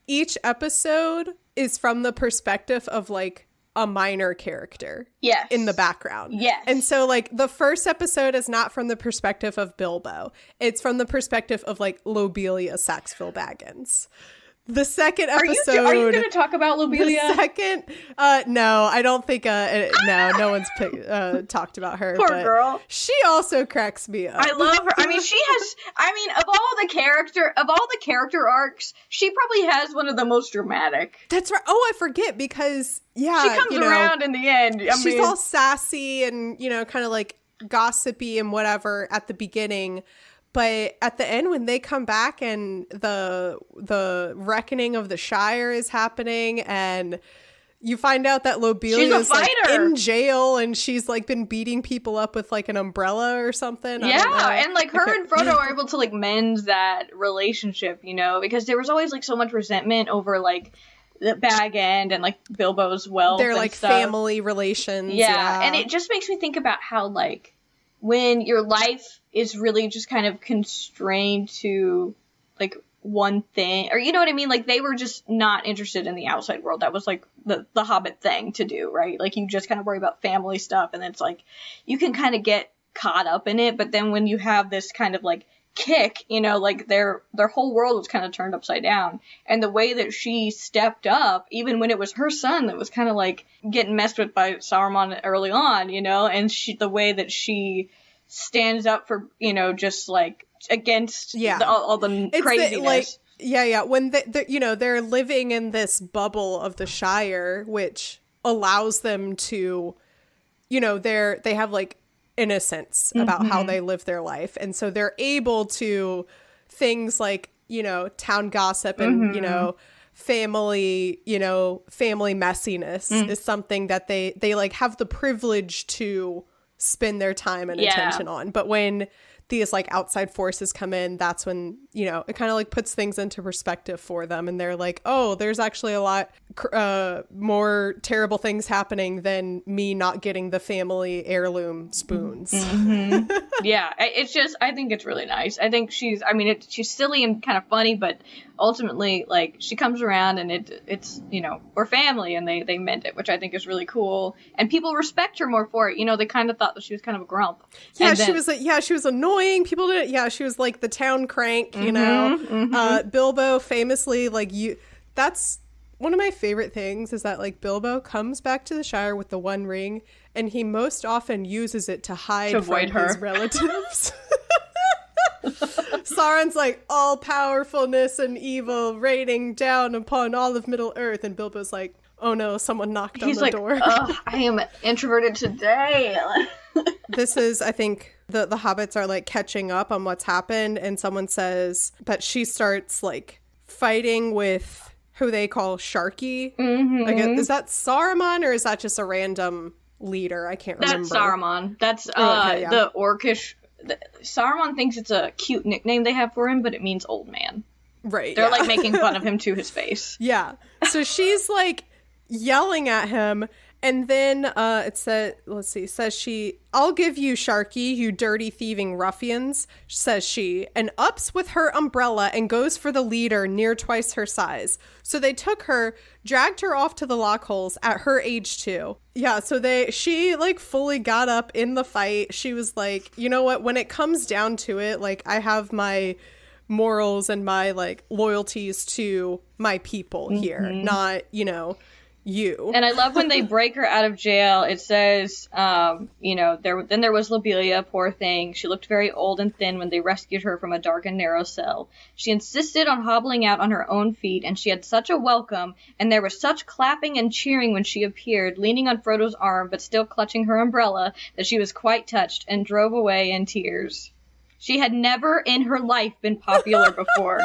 each episode is from the perspective of, like, a minor character in the background. Yes. And so, like, the first episode is not from the perspective of Bilbo. It's from the perspective of, like, Lobelia Saxville Baggins. The second episode... Are you going to talk about Lobelia? The second... no, I don't think... no one's talked about her. Poor but girl. She also cracks me up. I love her. I mean, of all the character arcs, she probably has one of the most dramatic. That's right. Oh, I forget because... Yeah, she comes around in the end. She's all sassy and, kind of like gossipy and whatever at the beginning. But at the end, when they come back and the reckoning of the Shire is happening, and you find out that Lobelia is like in jail and she's like been beating people up with like an umbrella or something. Yeah, and like her and Frodo are able to like mend that relationship, because there was always like so much resentment over like the Bag End and like Bilbo's wealth. They're like stuff. Family relations. Yeah, and it just makes me think about how like when your life is really just kind of constrained to like one thing, or you know what I mean? Like they were just not interested in the outside world. That was like the Hobbit thing to do, right? Like you just kind of worry about family stuff, and it's like you can kind of get caught up in it. But then when you have this kind of like kick, like their whole world was kind of turned upside down, and the way that she stepped up, even when it was her son that was kind of like getting messed with by Saruman early on, and the way that she stands up for, just like against all the craziness. When they're living in this bubble of the Shire, which allows them to, they have like innocence about how they live their life, and so they're able to things like town gossip and family messiness is something that they like have the privilege to spend their time and attention on. But when these like outside forces come in, that's when it kind of like puts things into perspective for them, and they're like, oh, there's actually a lot more terrible things happening than me not getting the family heirloom spoons. Yeah, it's just, I think it's really nice. I think she's silly and kind of funny, but ultimately like she comes around and it's we're family, and they meant it, which I think is really cool, and people respect her more for it. They kind of thought that she was kind of a grump. She was annoying. People didn't. She was like the town crank. Bilbo famously that's one of my favorite things is that like Bilbo comes back to the Shire with the One Ring, and he most often uses it to hide from his relatives. Sauron's like all powerfulness and evil raining down upon all of Middle Earth, and Bilbo's like, oh no, someone knocked on the door. Oh, I am introverted today. This is, I think, the hobbits are like catching up on what's happened, and someone says that she starts like fighting with who they call Sharky. Mm-hmm. I guess, is that Saruman or is that just a random leader? I can't remember. That's Saruman. That's the orcish. Saruman thinks it's a cute nickname they have for him, but it means old man. Right. They're like making fun of him to his face. Yeah. So she's like yelling at him. And then it says, I'll give you Sharky, you dirty thieving ruffians, says she, and ups with her umbrella and goes for the leader near twice her size. So they took her, dragged her off to the lockholes at her age too. Yeah, so she like fully got up in the fight. She was like, you know what, when it comes down to it, like I have my morals and my like loyalties to my people here, not, you. And I love when they break her out of jail. It says, there was Lobelia, poor thing. She looked very old and thin when they rescued her from a dark and narrow cell. She insisted on hobbling out on her own feet, and she had such a welcome, and there was such clapping and cheering when she appeared, leaning on Frodo's arm but still clutching her umbrella, that she was quite touched and drove away in tears. She had never in her life been popular before.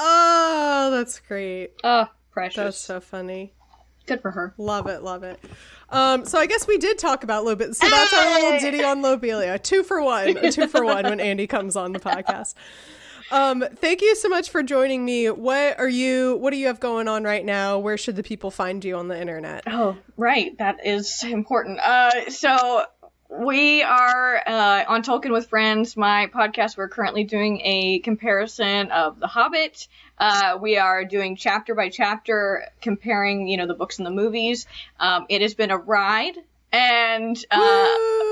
Oh, that's great. Oh, precious. That's so funny. Good for her. Love it, love it. So I guess we did talk about Lobelia. So that's our little ditty on Lobelia. 2 for 1. A 2 for 1 when Andie comes on the podcast. Thank you so much for joining me. What do you have going on right now? Where should the people find you on the internet? Oh, right. That is important. So we are on Tolkien With Friends, my podcast. We're currently doing a comparison of The Hobbit. We are doing chapter by chapter, comparing, the books and the movies. It has been a ride. And,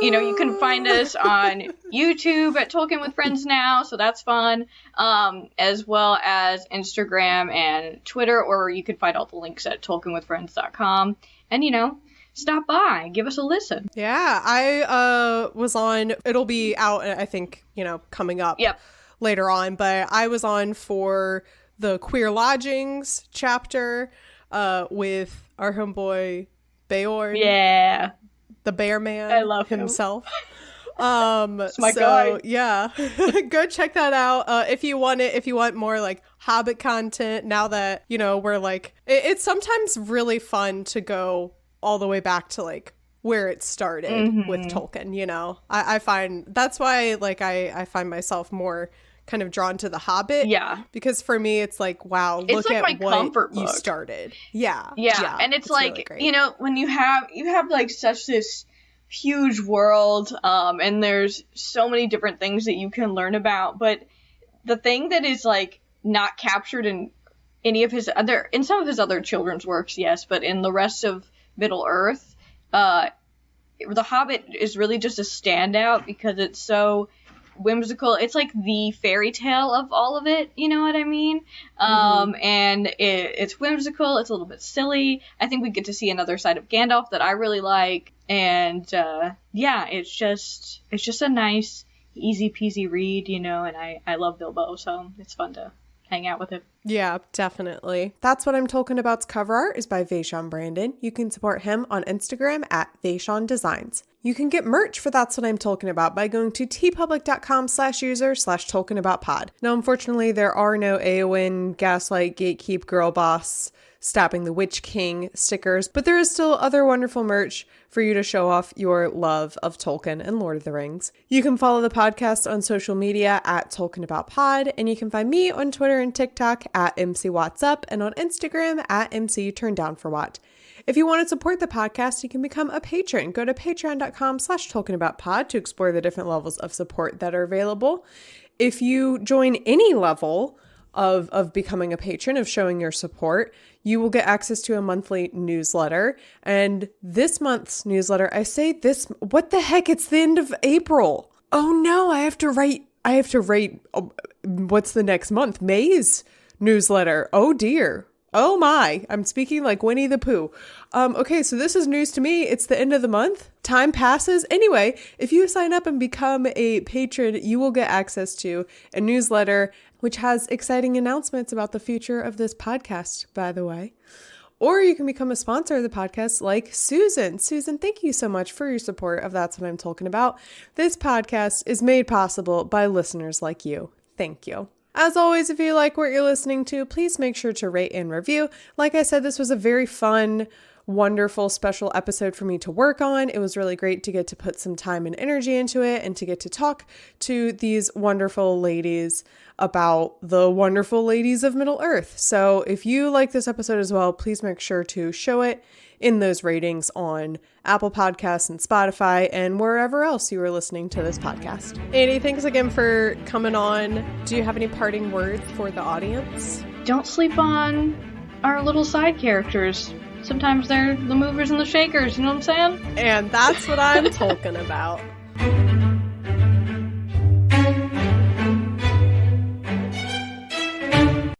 you can find us on YouTube at Tolkien With Friends now, so that's fun, as well as Instagram and Twitter, or you can find all the links at tolkienwithfriends.com. And, stop by, give us a listen. Yeah, I was on, it'll be out, I think, coming up later on, but I was on for the Queer Lodgings chapter with our homeboy Beorn. Yeah. The bear man. I love himself. It's my guy. Yeah, go check that out. If you want more like Hobbit content, now that, we're like, it's sometimes really fun to go all the way back to like where it started with Tolkien, I find that's why like I find myself more kind of drawn to The Hobbit. Yeah. Because for me, it's like, wow, it's look like at my what comfort you book. started. Yeah. And it's like, really great. when you have like such this huge world, and there's so many different things that you can learn about, but the thing that is like not captured in any of in some of his other children's works, yes, but in the rest of Middle Earth, The Hobbit is really just a standout because it's so whimsical. It's like the fairy tale of all of it, you know what I mean? And it's whimsical, it's a little bit silly. I think we get to see another side of Gandalf that I really like, and it's just a nice easy peasy read, and I love Bilbo, so it's fun to hang out with him. Yeah, definitely. That's What I'm Talking About's cover art is by Vaishon Brandon. You can support him on Instagram at Vaishon Designs. You can get merch for That's What I'm Talking About by going to tpublic.com/user/TolkienAboutPod. Now, unfortunately, there are no Eowyn, Gaslight, Gatekeep, Girl Boss, Stabbing the Witch King stickers, but there is still other wonderful merch for you to show off your love of Tolkien and Lord of the Rings. You can follow the podcast on social media at TolkienAboutPod, and you can find me on Twitter and TikTok at MCWattsUp and on Instagram at MCTurnedDownForWhat. If you want to support the podcast, you can become a patron. Go to patreon.com/TolkienAboutPod to explore the different levels of support that are available. If you join any level of becoming a patron, of showing your support, you will get access to a monthly newsletter. And this month's newsletter, what the heck? It's the end of April. Oh no, I have to write, what's the next month? May's newsletter. Oh dear. Oh my, I'm speaking like Winnie the Pooh. Okay, so this is news to me. It's the end of the month. Time passes. Anyway, if you sign up and become a patron, you will get access to a newsletter which has exciting announcements about the future of this podcast, by the way. Or you can become a sponsor of the podcast like Susan. Susan, thank you so much for your support of That's What I'm Talking About. This podcast is made possible by listeners like you. Thank you. As always, if you like what you're listening to, please make sure to rate and review. Like I said, this was a very fun, wonderful, special episode for me to work on. It was really great to get to put some time and energy into it and to get to talk to these wonderful ladies about the wonderful ladies of Middle-earth. So if you like this episode as well, please make sure to show it in those ratings on Apple Podcasts and Spotify and wherever else you are listening to this podcast. Andie, thanks again for coming on. Do you have any parting words for the audience? Don't sleep on our little side characters. Sometimes they're the movers and the shakers, you know what I'm saying? And that's what I'm talking about.